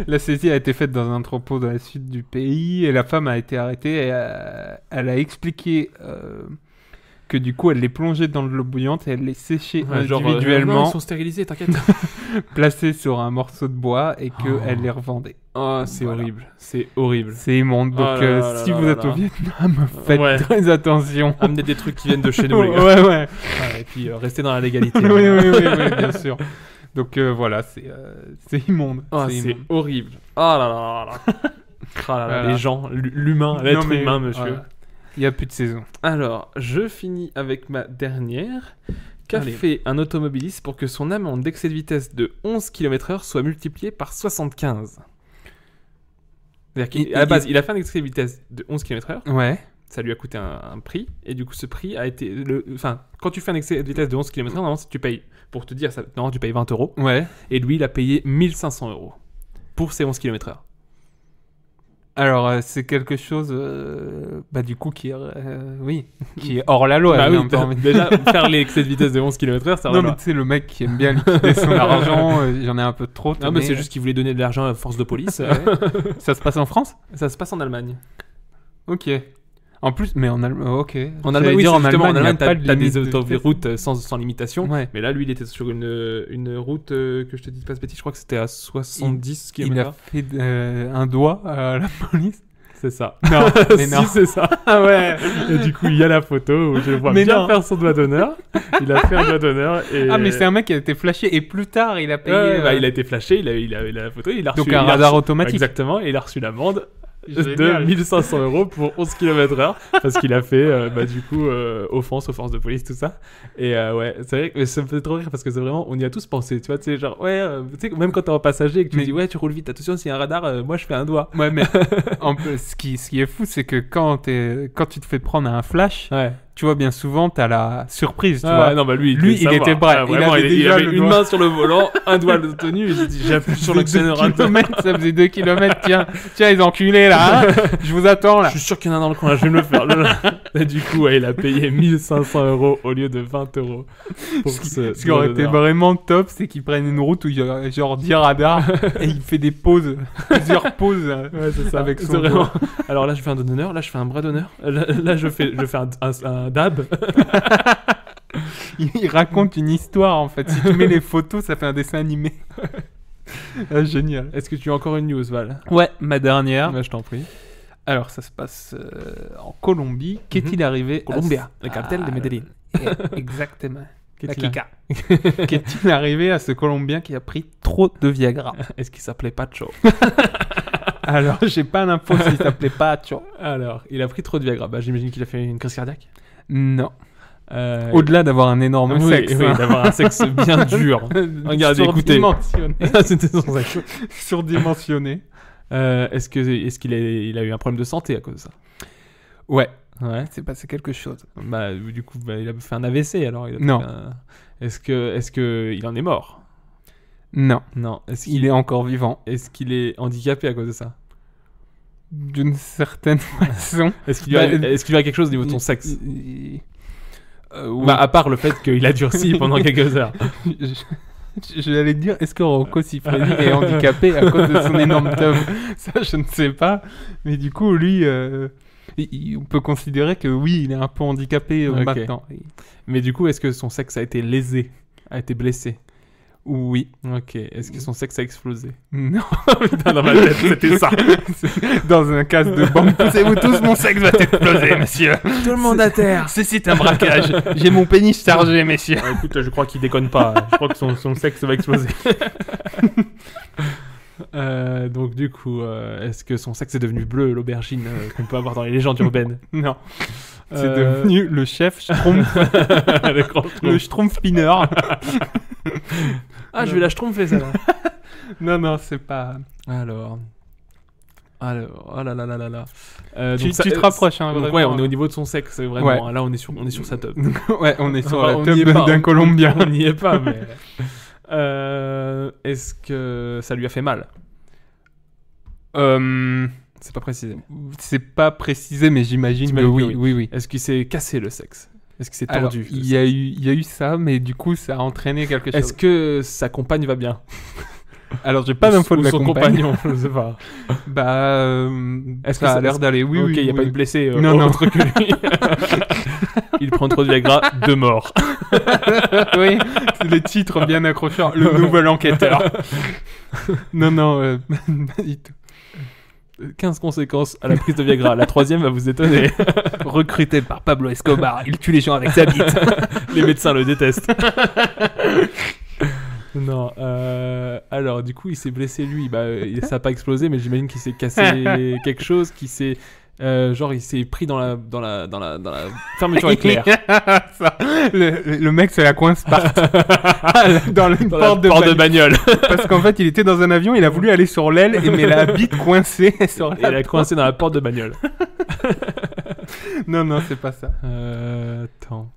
La saisie a été faite dans un entrepôt dans le sud du pays et la femme a été arrêtée et elle a expliqué que du coup elle les plongeait dans de l'eau bouillante et elle les séchait individuellement. Ils sont stérilisés, t'inquiète. Placés sur un morceau de bois et qu'elle les revendait. Oh, c'est horrible. C'est horrible. C'est immonde. Donc si vous êtes au Vietnam, faites très attention. Amenez des trucs qui viennent de chez nous, les gars. Ouais. Et puis restez dans la légalité. oui, bien sûr. Donc voilà, c'est immonde. Oh, c'est horrible. Oh là là là. Voilà. Les gens, l'humain, l'être humain, monsieur. Voilà. Il n'y a plus de saison. Alors, je finis avec ma dernière. Qu'a fait un automobiliste pour que son amende d'excès de vitesse de 11 km/h soit multipliée par 75? C'est-à-dire qu'à la base, il a fait un excès de vitesse de 11 km/h. Ouais. Ça lui a coûté un prix. Et du coup, ce prix a été... quand tu fais un excès de vitesse de 11 km/h, normalement, tu payes... Pour te dire, normalement, tu payes 20 €. Ouais. Et lui, il a payé 1 500 € pour ses 11 km/h. Alors, c'est quelque chose, du coup, qui est hors la loi. Déjà, faire les excès de vitesse de 11 km/h, ça va. Non, mais tu sais, le mec qui aime bien liquider son argent, j'en ai un peu trop. Non, mais c'est juste qu'il voulait donner de l'argent à force de police. Ça se passe en France? Ça se passe en Allemagne. Ok. En plus, mais en Allemagne, ok. En Allemagne, oui, en Allemagne, t'as des autoroutes sans limitation. Ouais. Mais là, lui, il était sur une route que je te dis pas ce bêtise, je crois que c'était à 70 km/h. Il a fait un doigt à la police. C'est ça. Non, mais non. Si, c'est ça. Ah ouais. Et du coup, il y a la photo où je le vois bien faire son doigt d'honneur. Il a fait un doigt d'honneur. Ah, mais c'est un mec qui a été flashé et plus tard, il a payé. Il a été flashé, il a la photo, il a reçu. Donc un radar automatique. Exactement, et il a reçu l'amende de 1 500 € pour 11 km/h parce qu'il a fait offense aux forces de police, tout ça. Et c'est vrai que ça me fait trop rire parce que c'est vraiment, on y a tous pensé, tu vois, tu sais, genre tu sais, même quand t'es en passager et que tu dis tu roules vite, attention, s'il y a un radar, moi je fais un doigt. Ouais, mais ce qui est fou, c'est que quand tu te fais prendre à un flash, tu vois, bien souvent, t'as la surprise, tu vois. Non, lui il était prêt. Il avait une main sur le volant, un doigt de tenue, et il dit, j'appuie sur l'accélérateur. Ça faisait 2 km, tiens, les enculés, là, je vous attends, là. Je suis sûr qu'il y en a dans le coin, là, je vais me le faire. Et du coup, il a payé 1 500 € au lieu de 20 € pour ce qui aurait été vraiment top, c'est qu'il prenne une route où il y a genre 10 radars, et il fait des pauses, plusieurs pauses, c'est ça. Avec son doigt. Alors là, je fais un doigt d'honneur, là, je fais un bras d'honneur, là, je fais un dab. Il raconte une histoire, en fait. Si tu mets les photos, ça fait un dessin animé. Génial. Est-ce que tu as encore une news, Val? Ouais, ma dernière. Je t'en prie. Alors, ça se passe en Colombie. Qu'est-il arrivé Colombia, le cartel de Medellín. Exactement. Qu'est-il arrivé à ce Colombien qui a pris trop de Viagra? Est-ce qu'il s'appelait Pacho? Alors, j'ai pas l'info s'il s'appelait Pacho. Alors, il a pris trop de Viagra. J'imagine qu'il a fait une crise cardiaque. Non. Au-delà d'avoir un énorme sexe. Oui, d'avoir un sexe bien dur. Regardez, écoutez. Surdimensionné. C'était son sexe. Surdimensionné. Est-ce qu'il a eu un problème de santé à cause de ça? Ouais. C'est passé quelque chose. Du coup, il a fait un AVC alors. Non. Est-ce que il en est mort? Non. Il est encore vivant. Est-ce qu'il est handicapé à cause de ça? D'une certaine façon. Est-ce qu'il y a quelque chose au niveau de son sexe? À part le fait qu'il a durci pendant quelques heures. J'allais te dire, est-ce que Rocco Siffredi est handicapé à cause de son énorme tub? Ça, je ne sais pas. Mais du coup, lui, on peut considérer que oui, il est un peu handicapé maintenant. Mais du coup, est-ce que son sexe a été lésé, a été blessé? Oui. Ok. Est-ce que son sexe a explosé? Non. Putain, dans ma tête, c'était ça. Dans un casque de banque. Poussez-vous tous, mon sexe va exploser, monsieur. Tout le monde à terre. C'est un braquage. J'ai mon pénis chargé, messieurs. Écoute, je crois qu'il déconne pas. Je crois que son sexe va exploser. Donc du coup, est-ce que son sexe est devenu bleu, l'aubergine qu'on peut avoir dans les légendes urbaines? Non. C'est devenu le chef Schtroumpf. Le Schtroumpf-Spinner. Je vais la Schtroumpfer, ça. Non, c'est pas... Alors, oh là là là là là. Tu te rapproches, hein, donc, vraiment. Ouais, on est au niveau de son sexe, vraiment. Ouais. Là, on est sur sa top. Ouais, on est sur la top d'un Colombien. On n'y est pas, mais... Est-ce que ça lui a fait mal? C'est pas précisé. C'est pas précisé, mais j'imagine que oui. Est-ce qu'il s'est cassé le sexe? Est-ce qu'il s'est tordu? Il y a eu ça, mais du coup, ça a entraîné quelque chose. Est-ce que sa compagne va bien? Alors, j'ai pas d'infos de la son compagnon, je sais pas. Est-ce que ça a l'air d'aller? Oui, il n'y a pas de blessé non. autre que lui. Il prend trop de Viagra, 2 morts. Oui, c'est les titres bien accrocheurs. Le nouvel enquêteur. Non, pas du tout. 15 conséquences à la prise de Viagra. La 3e va vous étonner. Recruté par Pablo Escobar, il tue les gens avec sa bite. Les médecins le détestent. Non, alors du coup il s'est blessé lui, ça n'a pas explosé, mais j'imagine qu'il s'est cassé quelque chose, qu'il s'est il s'est pris dans la fermeture éclair. Ça, le mec c'est la coince part dans une porte de bagnole. Parce qu'en fait il était dans un avion, il a voulu aller sur l'aile, mais la bite coincée sur il a coincé dans la porte de bagnole. Non, c'est pas ça. Attends.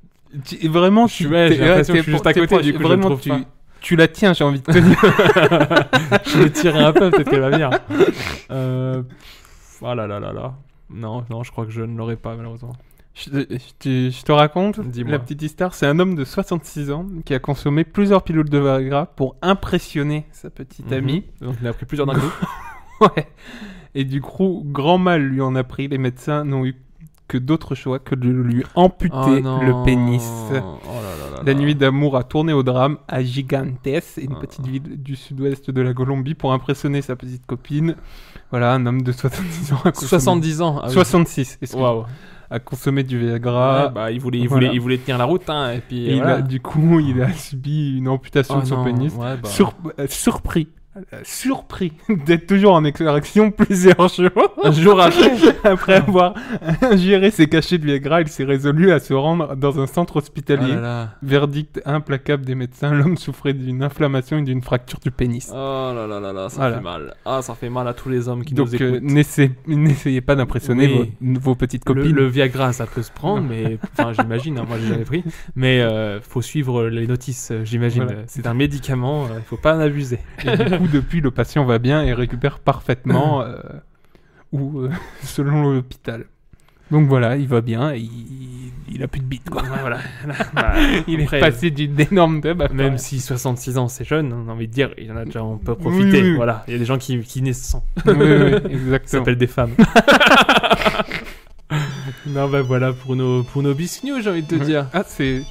Vraiment, j'ai l'impression que je suis juste à côté, du coup vraiment, je trouve pas. Tu la tiens, j'ai envie de te dire. Je vais tirer un peu, peut-être qu'elle va venir. Oh là là là là. Non, je crois que je ne l'aurai pas, malheureusement. Je te raconte. Dis-moi. La petite histoire, c'est un homme de 66 ans qui a consommé plusieurs pilules de Viagra pour impressionner sa petite amie. Donc il a pris plusieurs d'un coup. Ouais. Et du coup, grand mal lui en a pris. Les médecins n'ont eu que d'autres choix que de lui amputer le pénis. La nuit d'amour a tourné au drame à Gigantes, une petite ville du sud-ouest de la Colombie, pour impressionner sa petite copine. Voilà, un homme de 70 ans. 70 ans. 66. Waouh. A consommé du Viagra. Ouais, il voulait tenir la route, hein, et puis. Du coup, il a subi une amputation de son pénis. Ouais, surpris d'être toujours en extraction plusieurs jours. Un jour après avoir ingéré ses cachets de Viagra, il s'est résolu à se rendre dans un centre hospitalier. Verdict implacable des médecins, l'homme souffrait d'une inflammation et d'une fracture du pénis. Oh là là là là, ça fait mal. Ah, ça fait mal à tous les hommes qui nous écoutent. N'essayez pas d'impressionner vos petites copines. Le Viagra, ça peut se prendre, mais j'imagine, moi j'ai jamais pris, mais faut suivre les notices, j'imagine. Voilà. C'est un médicament, il faut pas en abuser. Et du coup, depuis, le patient va bien et récupère parfaitement, selon l'hôpital. Donc voilà, il va bien et il a plus de bite, quoi. Voilà. Il est passé d'énormes tubs. Même si 66 ans c'est jeune, on a envie de dire, il y en a déjà, on peut profiter. Oui. Voilà, il y a des gens qui naissent sans. Oui, exactement. Ça s'appelle des femmes. Non, voilà pour nos bisnews, j'ai envie de te dire. C'est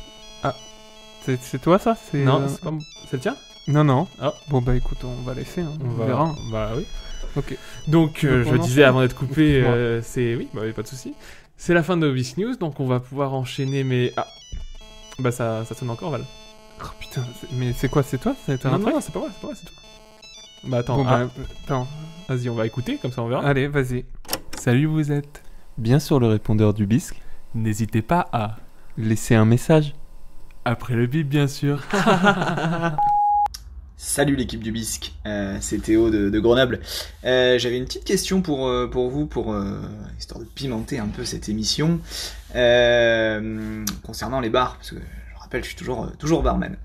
toi ça? Non, c'est pas... C'est le tien? Non. Ah. Bon écoute, on va laisser, on verra. Bah oui. Ok. Donc je disais avant d'être coupé, pas de souci. C'est la fin de Obis News, donc on va pouvoir enchaîner, mais ça sonne encore, Val. Oh putain, mais c'est quoi? C'est toi? Non, c'est pas moi, c'est toi. Bah attends, attends. Vas-y, on va écouter, comme ça on verra. Allez, vas-y. Salut, vous êtes bien sur le répondeur du bisque? N'hésitez pas à laisser un message. Après le bip, bien sûr. Salut l'équipe du bisque, c'est Théo de Grenoble. J'avais une petite question pour vous, histoire de pimenter un peu cette émission, concernant les bars, parce que je rappelle, je suis toujours barman.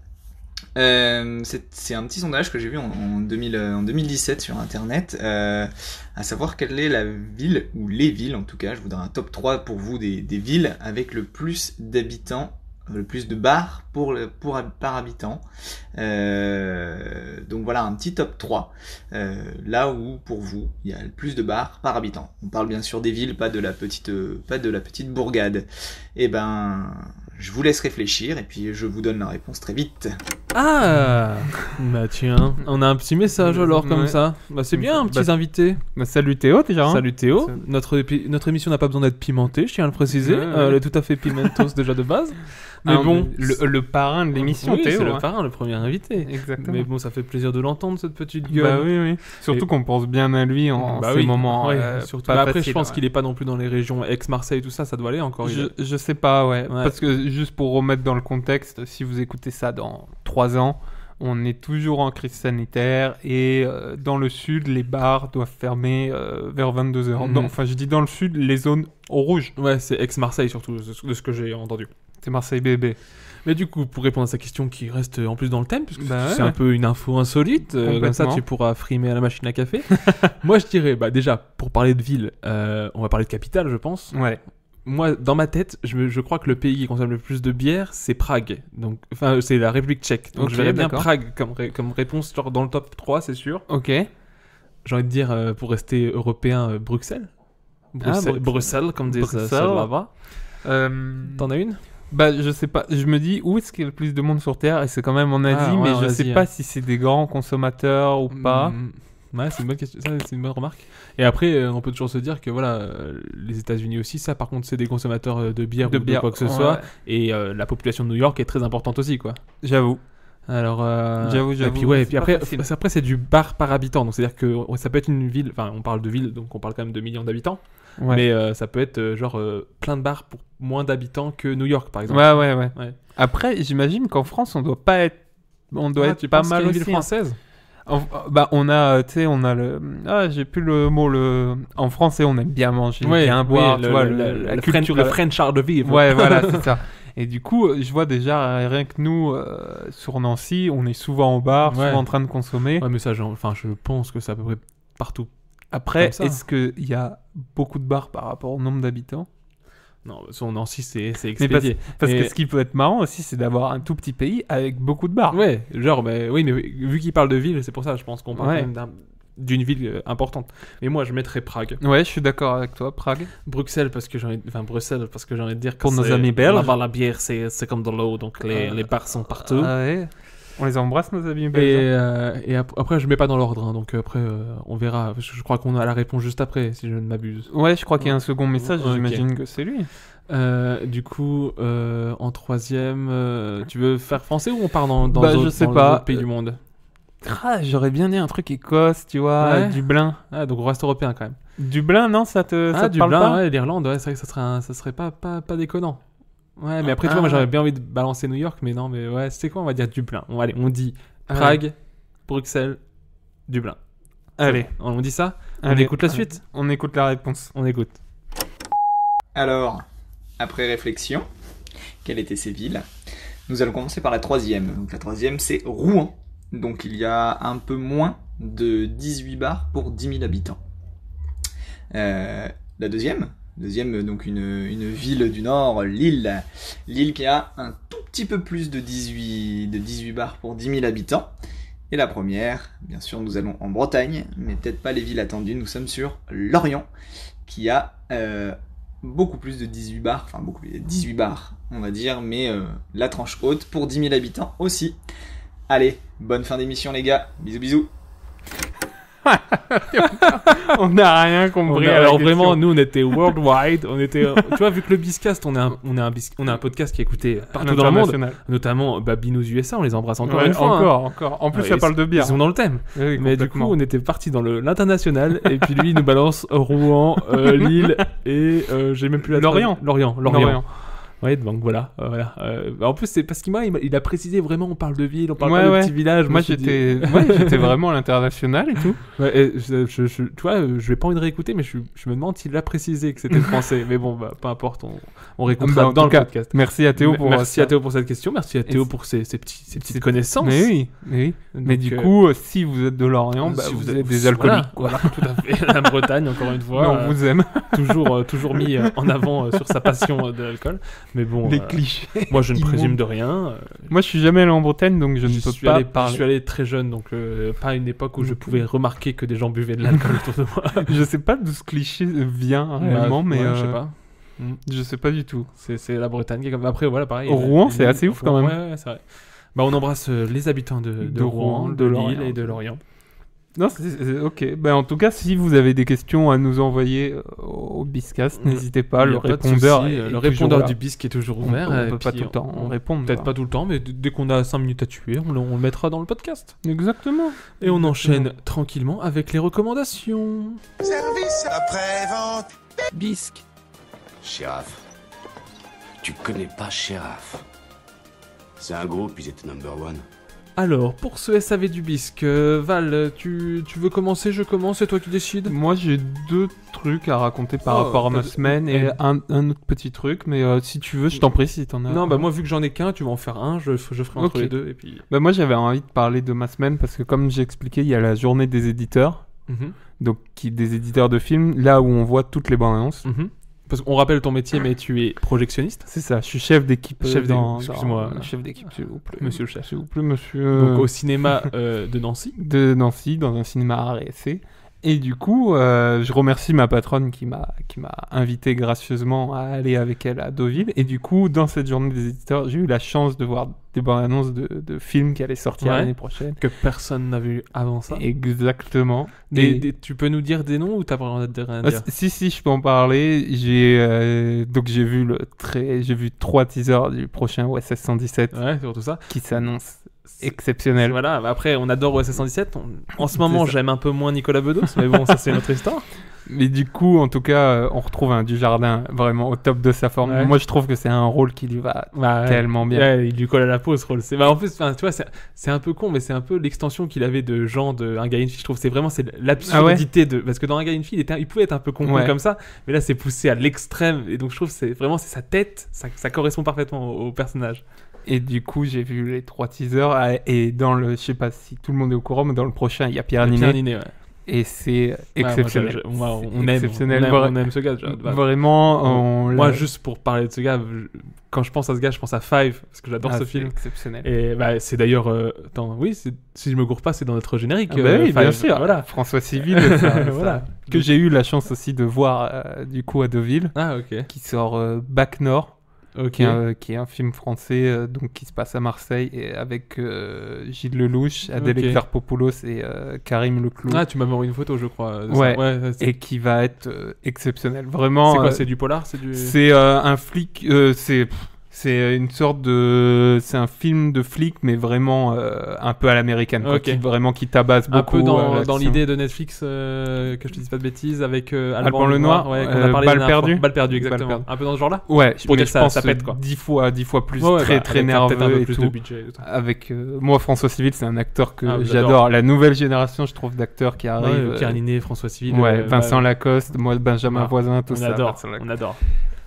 C'est un petit sondage que j'ai vu en 2017 sur internet, à savoir quelle est la ville, ou les villes en tout cas, je voudrais un top 3 pour vous des villes avec le plus d'habitants, le plus de bars par habitant. Donc voilà, un petit top 3. Là où, pour vous, il y a le plus de bars par habitant. On parle bien sûr des villes, pas de la petite bourgade. Et je vous laisse réfléchir et puis je vous donne la réponse très vite. Ah, bah tiens, on a un petit message alors comme ça. Bah c'est bien, un petit invité. Bah salut Théo déjà. Salut Théo. Notre émission n'a pas besoin d'être pimentée, je tiens à le préciser. Elle est tout à fait pimentos déjà de base. Mais le parrain de l'émission, oui, Théo. C'est le parrain, le premier invité. Exactement. Mais bon, ça fait plaisir de l'entendre, cette petite gueule. Bah oui. Surtout qu'on pense bien à lui en ces moments. Surtout. Après, je pense qu'il est pas non plus dans les régions ex-Marseille, tout ça, ça doit aller encore. Je sais pas, parce que juste pour remettre dans le contexte, si vous écoutez ça dans 3 ans, on est toujours en crise sanitaire et dans le sud, les bars doivent fermer vers 22h. Enfin, je dis dans le sud, les zones au rouge. Ouais, c'est ex-Marseille surtout, de ce que j'ai entendu. C'est Marseille bébé. Mais du coup, pour répondre à sa question qui reste en plus dans le thème, puisque Bah c'est ouais. un peu une info insolite, comme ça tu pourras frimer à la machine à café. Moi je dirais, déjà, pour parler de ville, on va parler de capitale, je pense. Ouais. Moi, dans ma tête, je crois que le pays qui consomme le plus de bière, c'est Prague. Donc, enfin, c'est la République tchèque. Donc Ok, je verrais bien d'accord. Prague comme réponse, genre dans le top 3, c'est sûr. Ok. J'ai envie de dire, pour rester européen, Bruxelles. Bruxelles, comme disent Bruxelles. ceux là-bas. T'en as une? Bah, je sais pas. Je me dis, où est-ce qu'il y a le plus de monde sur Terre? Et c'est quand même en Asie, ouais, mais en je Asie, sais pas si c'est des grands consommateurs ou pas. Ouais, c'est une bonne question. Ça, c'est une bonne remarque. Et après, on peut toujours se dire que voilà, les États-Unis aussi, ça, par contre, c'est des consommateurs de bière ou de quoi que ce soit. Ouais. Et la population de New York est très importante aussi, quoi. J'avoue. Alors, J'avoue. Et puis ouais, c'est puis pas après, facile. c'est du bar par habitant. Donc c'est-à-dire que ça peut être une ville. Enfin, on parle de ville, donc on parle quand même de millions d'habitants. Ouais. Mais ça peut être plein de bars pour moins d'habitants que New York, par exemple. Ouais. Ouais. Après, j'imagine qu'en France, on doit pas être. On doit être tu pas penses mal qu'il y a une aussi. ville française. Bah, on a, tu sais, on a le. Ah, j'ai plus le mot. En français, on aime bien manger, bien boire, tu vois, la culture. Le French art de vivre. Ouais, voilà, c'est ça. Et du coup, je vois déjà, rien que nous, sur Nancy, on est souvent au bar, Ouais. souvent en train de consommer. Ouais, mais ça, je pense que c'est à peu près partout. Après, comme ça. est-ce qu'il y a beaucoup de bars par rapport au nombre d'habitants? Non, sur Nancy, c'est Mais expédié. parce Mais- que ce qui peut être marrant aussi, c'est d'avoir un tout petit pays avec beaucoup de bars. Ouais, oui, mais vu qu'il parle de ville, c'est pour ça, je pense qu'on parle Ouais. quand même d'une ville importante. Mais moi, je mettrais Prague. Ouais, je suis d'accord avec toi, Prague. Bruxelles, parce que j'ai envie de dire que Pour nos c'est- amis belges. Là-bas, la bière, c'est comme de l'eau, donc les bars sont partout. Ah ouais. On les embrasse, nos amis Et, belges. après, je mets pas dans l'ordre, hein, donc après, on verra. Je crois qu'on a la réponse juste après, si je ne m'abuse. Ouais, je crois qu'il y a un second message, Ok. j'imagine que c'est lui. Du coup, en troisième, tu veux faire français ou on part dans Bah, je sais pas. d'autres pays du monde? Ah, j'aurais bien dit un truc Écosse, tu vois, Ouais. Dublin. Ah, donc on reste européen quand même. Dublin, non, ça te parle Dublin, pas? ouais, l'Irlande, ouais, c'est vrai que ça serait pas déconnant. Ouais, mais après, tu Ah. vois, moi j'aurais bien envie de balancer New York, mais non, mais ouais, c'est quoi, on va dire Dublin. Allez, on dit Ah. Prague, Bruxelles, Dublin. Allez, On dit ça? On allez, écoute la suite? On écoute la réponse. On écoute. Alors, après réflexion, quelles étaient ces villes? Nous allons commencer par la troisième. Donc la troisième, c'est Rouen. Donc il y a un peu moins de 18 bars pour 10 000 habitants. La deuxième, donc une ville du Nord, Lille. Lille qui a un tout petit peu plus de 18 bars pour 10 000 habitants. Et la première, bien sûr, nous allons en Bretagne, mais peut-être pas les villes attendues. Nous sommes sur Lorient, qui a beaucoup plus de 18 bars, enfin beaucoup plus de 18 bars, on va dire, mais la tranche haute pour 10 000 habitants aussi. Allez, bonne fin d'émission les gars, bisous bisous. On n'a rien compris. à la Alors question. vraiment, nous on était worldwide, on était, tu vois, vu que le Biscast, on a un podcast qui est écouté partout dans le monde, International. notamment Binous USA, on les embrasse encore Ouais, une fois. hein. encore. En plus, Ouais, ça parle de bière. Ils sont dans le thème. Oui, Mais du coup, complètement. on était parti dans l'international, et puis lui, il nous balance Rouen, Lille, et j'ai même plus la Lorient. Lorient. Ouais, donc voilà. En plus, c'est parce il a précisé vraiment, on parle de ville, on parle pas de petit village. je me Moi, suis dit- j'étais vraiment à l'international et tout. Ouais, et tu vois, je vais pas envie de réécouter, mais je me demande s'il a précisé que c'était français. Mais bon, peu importe, on réécoutera Bah, en dans tout le cas, podcast. Merci à Théo pour Merci ça. à Théo pour cette question, merci à Théo pour ses petites connaissances. Mais oui. Mais Donc, du coup, si vous êtes de Lorient, si vous êtes des alcooliques. Voilà, tout à fait. La Bretagne, encore une fois, Mais on vous aime. toujours mis en avant sur sa passion de l'alcool. Mais bon, Des clichés. moi je ne immondes. présume de rien. Moi, je suis jamais allé en Bretagne, donc je ne peux pas Je parler. suis allé très jeune, donc pas à une époque où je pouvais remarquer que des gens buvaient de l'alcool autour de moi. Je sais pas d'où ce cliché vient réellement, mais ouais, je sais pas. je sais pas du tout. C'est la Bretagne qui est comme... Après, voilà, pareil. Rouen, c'est assez ouf, quand même. Ouais, c'est vrai. Bah, on embrasse les habitants de Rouen, de Lille et de Lorient. Non, ok. Ben, en tout cas, si vous avez des questions à nous envoyer au Biscast, n'hésitez pas. Il y Le a pas de répondeur, souci, est le répondeur toujours du là. BISC est toujours On ouvert. peut pas tout le temps répondre. Peut-être pas tout le temps, mais dès qu'on a 5 minutes à tuer, on le mettra dans le podcast. Exactement. Et on enchaîne tranquillement avec les recommandations. Service après-vente. Bisque. Sheriff. Tu connais pas Sheriff. C'est un groupe, ils étaient number one. Alors, pour ce SAV du bisque, Val, tu veux commencer, je commence, c'est toi qui décides? Moi, j'ai 2 trucs à raconter par rapport à ma semaine et un autre petit truc, mais si tu veux, je t'en prie si t'en as. Non, bah moi, vu que j'en ai qu'un, tu vas en faire un, je ferai entre les deux, et puis... Bah moi, j'avais envie de parler de ma semaine, parce que comme j'ai expliqué, il y a la journée des éditeurs, donc des éditeurs de films, là où on voit toutes les bandes annonces. Parce qu'on rappelle ton métier, mais tu es projectionniste. C'est ça, je suis chef d'équipe. Excuse-moi. Chef d'équipe, s'il vous plaît. Monsieur le chef. S'il vous plaît, monsieur. Donc au cinéma de Nancy. De Nancy, dans un cinéma art et essai. Et du coup, je remercie ma patronne qui m'a invité gracieusement à aller avec elle à Deauville. Et du coup, dans cette journée des éditeurs, j'ai eu la chance de voir des bandes annonces de films qui allaient sortir l'année prochaine. Que personne n'a vu avant ça. Exactement. Tu peux nous dire des noms ou t'as vraiment rien à dire? Si, je peux en parler. J'ai vu 3 teasers du prochain OSS 117. Ouais, surtout ça. Qui s'annonce exceptionnel. Voilà, après on adore OSS 117. En ce moment, j'aime un peu moins Nicolas Bedos, mais bon, ça c'est notre histoire. Mais du coup, en tout cas, on retrouve un Dujardin vraiment au top de sa forme. Ouais. Moi, je trouve que c'est un rôle qui lui va tellement bien. Ouais, il lui colle à la peau ce rôle. En plus, tu vois, c'est un peu con, mais c'est un peu l'extension qu'il avait de Jean de Un gars et une fille. Je trouve c'est l'absurdité de... Parce que dans Un gars et une fille, il pouvait être un peu con comme ça, mais là, c'est poussé à l'extrême. Et donc, je trouve que c'est sa tête, ça correspond parfaitement au personnage. Et du coup, j'ai vu les 3 teasers. Et je sais pas si tout le monde est au courant, mais dans le prochain, il y a Pierre Ninet. Ouais. Et c'est exceptionnel. On aime ce gars. Vraiment, moi, juste pour parler de ce gars, quand je pense à ce gars, je pense à Five, parce que j'adore ce film. Exceptionnel. Et c'est d'ailleurs, si je me gourre pas, c'est dans notre générique. Oui, Five, bien sûr. Voilà. François Civil, voilà. Que j'ai eu la chance aussi de voir du coup à Deauville. Ah, ok. Qui sort Bac Nord. Qui est un film français donc qui se passe à Marseille et avec Gilles Lelouch, Adèle Exarchopoulos et Karim Leclou. Ah, tu m'as envoyé une photo, je crois. Et qui va être exceptionnel. Vraiment. C'est quoi, c'est du polar, C'est un flic. C'est une sorte de... C'est un film de flic, mais vraiment un peu à l'américaine, qui tabasse beaucoup. Un peu dans l'idée de Netflix, que je te dise pas de bêtises, avec Alban Lenoir, qu'on a parlé Balle perdue. Balle perdue, exactement. Un peu dans ce genre-là. Ouais, pour dire ça pète, quoi. 10 fois plus, très nerveux peut-être un peu et plus tout. De budget et tout. Avec moi, François Civil, c'est un acteur que j'adore. La nouvelle génération, je trouve, d'acteurs qui arrivent. Pierre Ninet, François Civil. Vincent Lacoste, moi, Benjamin Voisin, tout ça. On adore.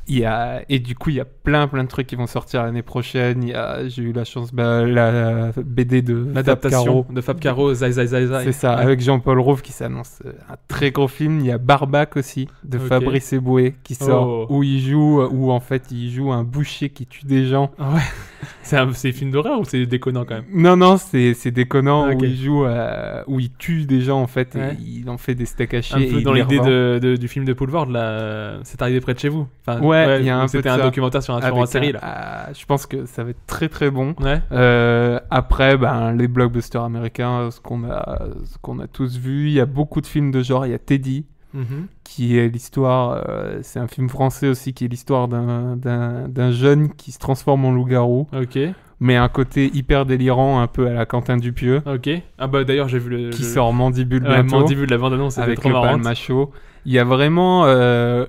Et du coup, il y a plein de trucs qui vont sortir l'année prochaine. J'ai eu la chance, la BD de l'adaptation de Fab Caro, Zai. C'est ça, avec Jean-Paul Rouve qui s'annonce un très gros film. Il y a Barbac aussi, de Fabrice Eboué, qui sort, où il joue un boucher qui tue des gens. Ah ouais. C'est un film d'horreur ou c'est déconnant quand même? Non, c'est déconnant, où il tue des gens en fait, et il en fait des steaks hachés. Un peu dans l'idée du film de Poulvord, là, c'est arrivé près de chez vous. Il y a c'était un documentaire sur un tueur en série là. Je pense que ça va être très très bon. Ouais. Après, les blockbusters américains, ce qu'on a tous vu, il y a beaucoup de films de genre. Il y a Teddy, qui est l'histoire. C'est un film français aussi, qui est l'histoire d'un jeune qui se transforme en loup-garou. Ok. Mais un côté hyper délirant, un peu à la Quentin Dupieux. Ok. Ah bah d'ailleurs j'ai vu qui sort Mandibule bientôt. Mandibule, la bande-annonce, c'était trop marrant. Avec le Palmacho. Il y a vraiment...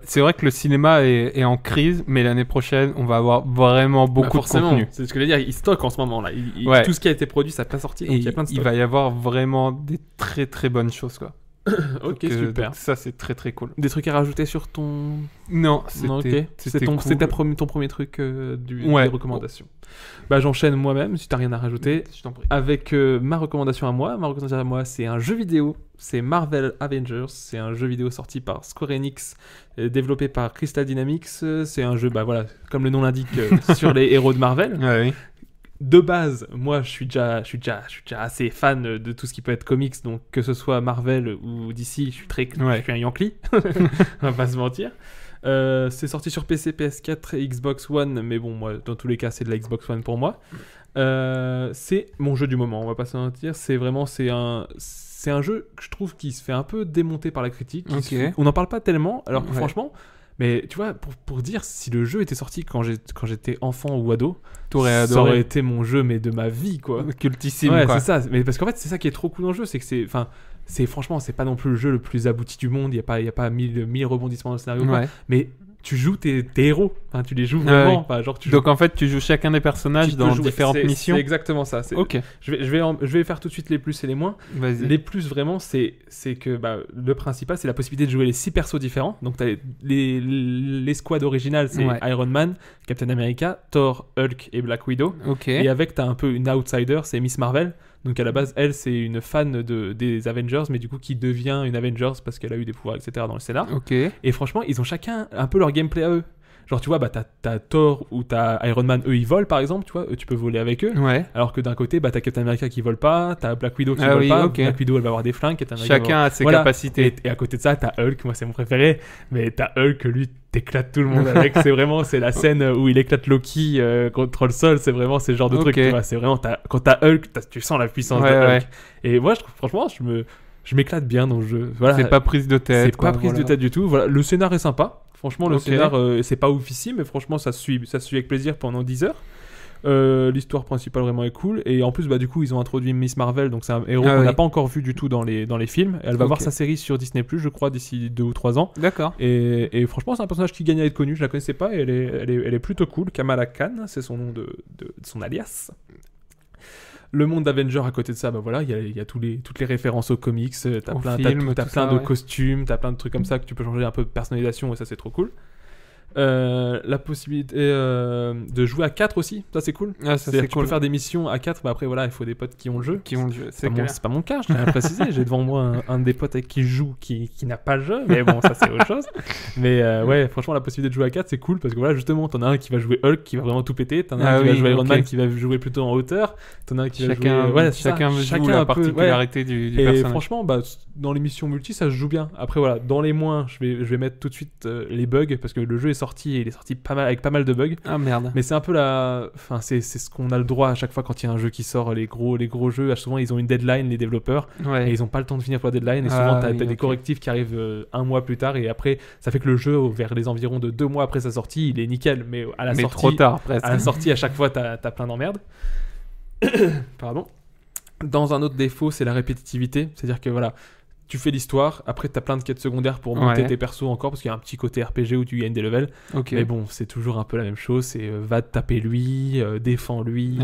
c'est vrai que le cinéma est en crise, mais l'année prochaine, on va avoir vraiment beaucoup de contenu. C'est ce que je veux dire, il stocke en ce moment là. Tout ce qui a été produit, ça n'a pas sorti, donc il y a plein de stocks. Il va y avoir vraiment des très très bonnes choses, quoi. Ok, super. Donc ça, c'est très très cool. Des trucs à rajouter sur ton... Non, c'était cool. C'était ton premier truc des recommandations. Bah, j'enchaîne moi-même, si t'as rien à rajouter. Je t'en prie. Avec ma recommandation à moi. Ma recommandation à moi, c'est un jeu vidéo. C'est Marvel Avengers. C'est un jeu vidéo sorti par Square Enix, développé par Crystal Dynamics. C'est un jeu, comme le nom l'indique, sur les héros de Marvel. Oui. De base, moi, je suis déjà assez fan de tout ce qui peut être comics, donc que ce soit Marvel ou DC, je suis un Yankee, on va pas se mentir. C'est sorti sur PC, PS4 et Xbox One, mais bon, moi, dans tous les cas, c'est de la Xbox One pour moi. C'est mon jeu du moment, on va pas se mentir. C'est un jeu que je trouve qui se fait un peu démonter par la critique. On n'en parle pas tellement, alors que franchement... Mais tu vois, pour dire, si le jeu était sorti quand j'étais enfant ou ado, ça aurait été mon jeu, mais de ma vie, quoi. Cultissime, quoi. Ouais, c'est ça. Mais parce qu'en fait, c'est ça qui est trop cool dans le jeu, c'est que franchement, c'est pas non plus le jeu le plus abouti du monde. Il y a pas 1000 rebondissements dans le scénario, quoi. Mais tu joues tes héros. Enfin, tu les joues vraiment. Enfin, genre, donc en fait, tu joues chacun des personnages dans différentes missions. C'est exactement ça. Ok. Je vais faire tout de suite les plus et les moins. Vas-y. Les plus vraiment, c'est que le principal, c'est la possibilité de jouer les 6 persos différents. Donc t'as les squads originales, c'est Iron Man, Captain America, Thor, Hulk et Black Widow. Ok. Et avec t'as un peu une outsider, c'est Miss Marvel. Donc à la base, elle, c'est une fan des Avengers, mais du coup qui devient une Avengers parce qu'elle a eu des pouvoirs, etc. dans le scénar. Ok. Et franchement, ils ont chacun un peu leur gameplay à eux. Genre, tu vois, t'as Thor ou t'as Iron Man, eux ils volent par exemple, tu vois, tu peux voler avec eux. Ouais. Alors que d'un côté, t'as Captain America qui vole pas, t'as Black Widow qui vole pas. Okay. Black Widow elle va avoir des flingues. Chacun a ses capacités. Et à côté de ça, t'as Hulk, moi c'est mon préféré, mais t'as Hulk, lui, t'éclates tout le monde avec. C'est la scène où il éclate Loki contre le sol, c'est vraiment ce genre de truc, tu vois. C'est vraiment, quand t'as Hulk, tu sens la puissance de Hulk. Ouais. Et moi, franchement, je m'éclate bien dans le jeu. Voilà. C'est pas prise de tête. C'est pas prise de tête du tout. Voilà. Le scénar est sympa. Franchement, le scénar, c'est pas oufissime, mais franchement, ça se suit avec plaisir pendant 10 heures. L'histoire principale vraiment est cool. Et en plus, du coup, ils ont introduit Miss Marvel, donc c'est un héros qu'on n'a pas encore vu du tout dans les films. Elle va voir sa série sur Disney+, je crois, d'ici 2 ou 3 ans. D'accord. Et franchement, c'est un personnage qui gagne à être connu. Je la connaissais pas, et elle est plutôt cool. Kamala Khan, c'est son nom de son alias. Le monde d'Avengers à côté de ça, voilà, il y a toutes les références aux comics, t'as plein de costumes, t'as plein de trucs comme ça que tu peux changer un peu de personnalisation et ça c'est trop cool. La possibilité de jouer à 4 aussi, ça c'est cool. C'est-à-dire que tu peux faire des missions à 4, après voilà, il faut des potes qui ont le jeu. C'est pas mon cas, je tiens à préciser. J'ai devant moi un des potes avec qui je joue qui n'a pas le jeu, mais bon, ça c'est autre chose. Mais ouais, franchement, la possibilité de jouer à 4 c'est cool parce que voilà, justement, t'en as un qui va jouer Hulk qui va vraiment tout péter, t'en as un qui va jouer Iron Man qui va jouer plutôt en hauteur, t'en as un qui va jouer. Chacun joue la particularité du personnage. Et franchement, dans les missions multi, ça se joue bien. Après voilà, dans les moins, je vais mettre tout de suite les bugs parce que le jeu est sorti et il est sorti avec pas mal de bugs. Ah merde. Mais c'est un peu c'est ce qu'on a le droit à chaque fois quand il y a un jeu qui sort, les gros jeux, souvent ils ont une deadline, les développeurs, et ils ont pas le temps de finir pour la deadline, et souvent t'as des correctifs qui arrivent un mois plus tard, et après ça fait que le jeu vers les environs de 2 mois après sa sortie, il est nickel, mais à la sortie, trop tard presque. À la sortie à chaque fois t'as plein d'emmerdes. Pardon. Dans un autre défaut, c'est la répétitivité, c'est-à-dire que voilà, tu fais l'histoire, après t'as plein de quêtes secondaires pour monter tes persos encore, parce qu'il y a un petit côté RPG où tu gagnes des levels. Mais bon, c'est toujours un peu la même chose, c'est va taper lui, défends lui,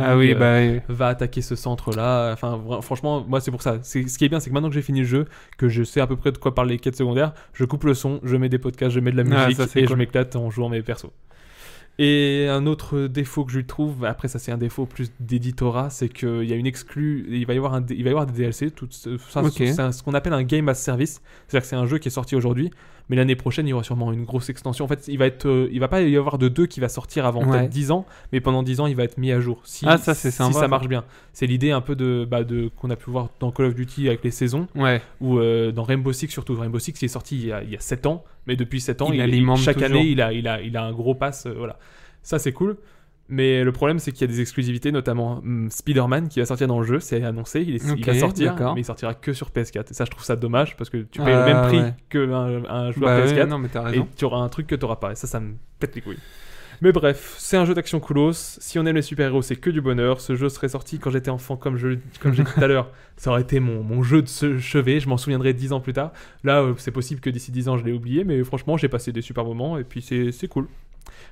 va attaquer ce centre-là. Enfin, franchement, moi c'est pour ça. Ce qui est bien, c'est que maintenant que j'ai fini le jeu, que je sais à peu près de quoi parler les quêtes secondaires, je coupe le son, je mets des podcasts, je mets de la musique je m'éclate en jouant mes persos. Et un autre défaut que je trouve, après ça c'est un défaut plus d'éditorat, c'est qu'il y a une exclue, il va y avoir des DLC, c'est ce qu'on appelle un game as service, c'est-à-dire que c'est un jeu qui est sorti aujourd'hui, mais l'année prochaine il y aura sûrement une grosse extension. En fait, il va pas y avoir de 2 qui va sortir avant peut-être 10 ans, mais pendant 10 ans il va être mis à jour. Si ça marche bien. C'est l'idée un peu de qu'on a pu voir dans Call of Duty avec les saisons, ou dans Rainbow Six surtout. Rainbow Six il est sorti il y a 7 ans, mais depuis 7 ans, chaque année il a un gros pass, voilà. Ça c'est cool, mais le problème c'est qu'il y a des exclusivités, notamment Spider-Man qui va sortir dans le jeu, c'est annoncé, il va sortir, mais il sortira que sur PS4. Et ça je trouve ça dommage parce que tu payes le même prix qu'un joueur PS4, et tu auras un truc que tu n'auras pas, et ça me pète les couilles. Mais bref, c'est un jeu d'action coolos. Si on aime les super-héros, c'est que du bonheur. Ce jeu serait sorti quand j'étais enfant, comme j'ai dit tout à l'heure. Ça aurait été mon jeu de ce chevet. Je m'en souviendrai 10 ans plus tard. Là, c'est possible que d'ici 10 ans, je l'ai oublié. Mais franchement, j'ai passé des super moments. Et puis, c'est cool.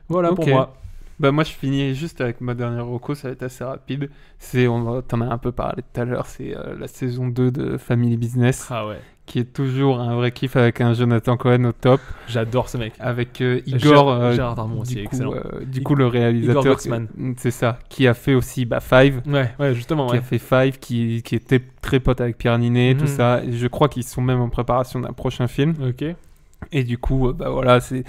Voilà pour moi. Moi, je finis juste avec ma dernière reco. Ça va être assez rapide. T'en as un peu parlé tout à l'heure. C'est la saison 2 de Family Business. Ah ouais. Qui est toujours un vrai kiff avec un Jonathan Cohen au top. J'adore ce mec. Avec Igor, Gérard Darmon aussi, excellent. Du coup, le réalisateur, Igor Goxman. C'est ça, qui a fait aussi Five. Ouais, justement. Qui a fait Five, qui était très pote avec Pierre Ninet, tout ça. Et je crois qu'ils sont même en préparation d'un prochain film. Ok. Et du coup, voilà, c'est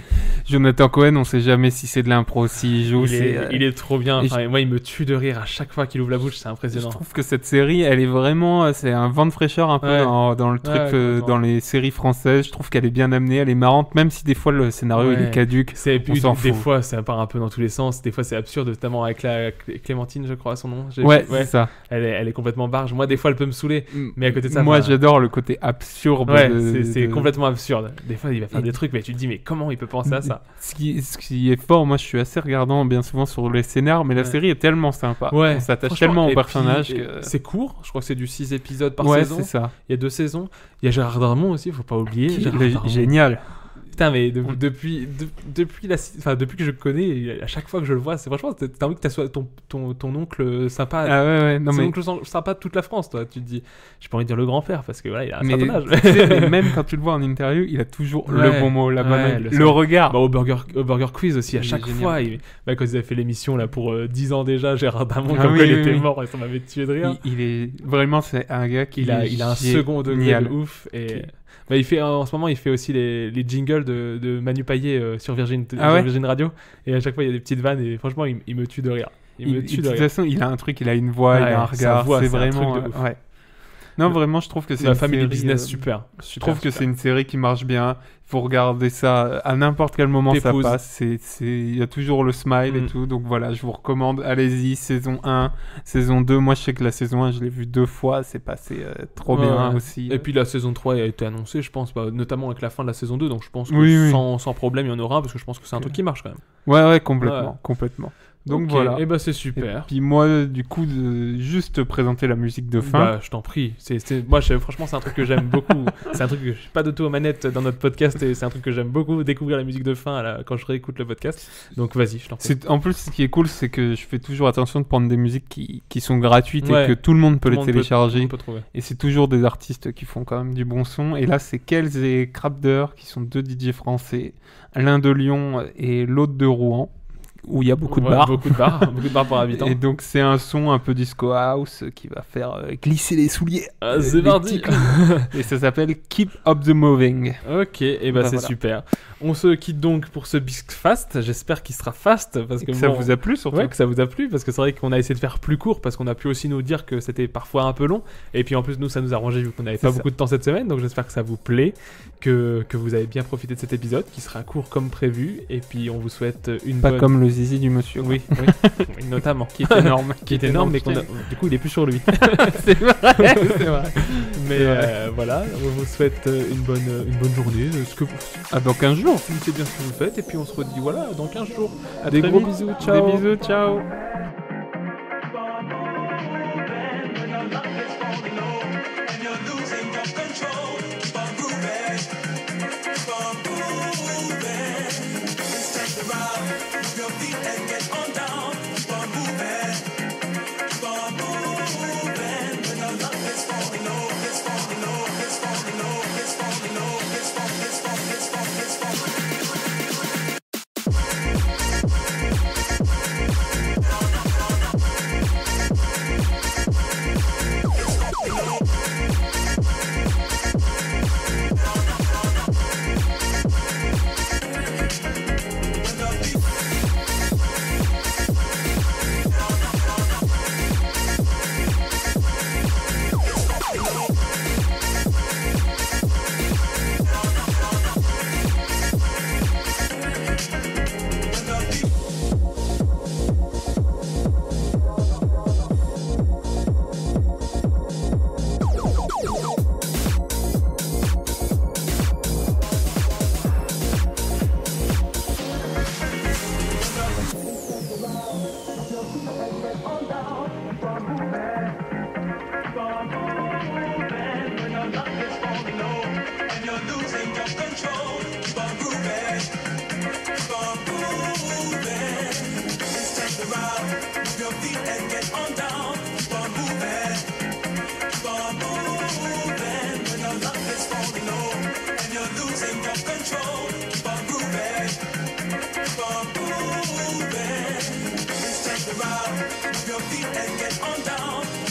Jonathan Cohen, on sait jamais si c'est de l'impro, s'il joue. Il est trop bien. Moi, il me tue de rire à chaque fois qu'il ouvre la bouche, c'est impressionnant. Je trouve que cette série, elle est vraiment, c'est un vent de fraîcheur un peu dans le truc, dans les séries françaises. Je trouve qu'elle est bien amenée, elle est marrante, même si des fois le scénario il est caduque. Des fois, ça part un peu dans tous les sens. Des fois, c'est absurde, notamment avec Clémentine, je crois, son nom. C'est ça. Elle est complètement barge. Moi, des fois, elle peut me saouler, mais à côté de ça, moi, j'adore le côté absurde. C'est complètement absurde. Des fois, il va faire des trucs, mais tu te dis, mais comment il peut penser à ça? Ce qui est fort, moi je suis assez regardant bien souvent sur les scénars, mais la série est tellement sympa. On s'attache tellement au personnage que... C'est court, je crois que c'est du 6 épisodes par saison. C'est ça. Il y a 2 saisons. Il y a Gérard Darmon aussi, faut pas oublier. Génial. Putain, mais depuis que je connais, à chaque fois que je le vois, c'est franchement, t'as envie que t'as soit ton oncle sympa. Ah ouais, non, c'est mais... l'oncle sympa de toute la France, toi. Tu te dis, j'ai pas envie de dire le grand-père parce que voilà, il a un mais, certain âge. mais même quand tu le vois en interview, il a toujours le bon mot, la bonne le regard. Au Burger Quiz aussi, à chaque fois. Quand ils avaient fait l'émission là pour 10 ans déjà, Gérard Damon, il était mort, ça m'avait tué de rire. Il est vraiment, c'est un gars qui il a un second degré de ouf et. Il fait, en ce moment, il fait aussi les jingles de Manu Payet sur Virgin Radio. Et à chaque fois, il y a des petites vannes. Et franchement, il me tue de rire. De toute façon, il a un truc, il a une voix, il a un regard. C'est vraiment. Un truc de ouf. Non, vraiment, je trouve que c'est la famille business super. Je trouve que c'est une série qui marche bien. Il faut regarder ça à n'importe quel moment, ça passe. Il y a toujours le smile et tout. Donc voilà, je vous recommande. Allez-y, saison 1, saison 2. Moi, je sais que la saison 1, je l'ai vue 2 fois. C'est passé trop bien aussi. Et puis la saison 3 a été annoncée, je pense, notamment avec la fin de la saison 2. Donc je pense que sans problème, il y en aura parce que je pense que c'est un truc qui marche quand même. Ouais, complètement. Donc voilà. Et bah c'est super. Et puis moi, du coup, juste présenter la musique de fin. Bah je t'en prie. Moi, franchement, c'est un truc que j'aime beaucoup. C'est un truc que je suis pas de tout aux manettes dans notre podcast et c'est un truc que j'aime beaucoup, découvrir la musique de fin quand je réécoute le podcast. Donc vas-y, je t'en prie. En plus, ce qui est cool, c'est que je fais toujours attention de prendre des musiques qui sont gratuites et que tout le monde peut les télécharger. Et c'est toujours des artistes qui font quand même du bon son. Et là, c'est Kells et Crabder qui sont 2 DJ français, l'un de Lyon et l'autre de Rouen, où il y a beaucoup de bars. Beaucoup de bars par habitant. Et donc c'est un son un peu disco house qui va faire glisser les souliers. C'est parti. Et ça s'appelle Keep Up the Moving. Ok, et c'est voilà. Super. On se quitte donc pour ce Bisque Fast. J'espère qu'il sera fast parce que ça vous a plu surtout. Ouais, que ça vous a plu parce que c'est vrai qu'on a essayé de faire plus court parce qu'on a pu aussi nous dire que c'était parfois un peu long. Et puis en plus nous ça nous a arrangé vu qu'on n'avait pas beaucoup de temps cette semaine. Donc j'espère que ça vous plaît, que vous avez bien profité de cet épisode qui sera court comme prévu. Et puis on vous souhaite une pas comme le zizi du monsieur. Oui, notamment. Qui est énorme. Qui est énorme, mais du coup il est plus sur lui. C'est vrai. Mais voilà, on vous souhaite une bonne journée. Dans 15 jours. Finissez bien ce que vous faites et puis on se redit voilà dans 15 jours. Des gros bisous, ciao. Des bisous, ciao. Your feet and get on down.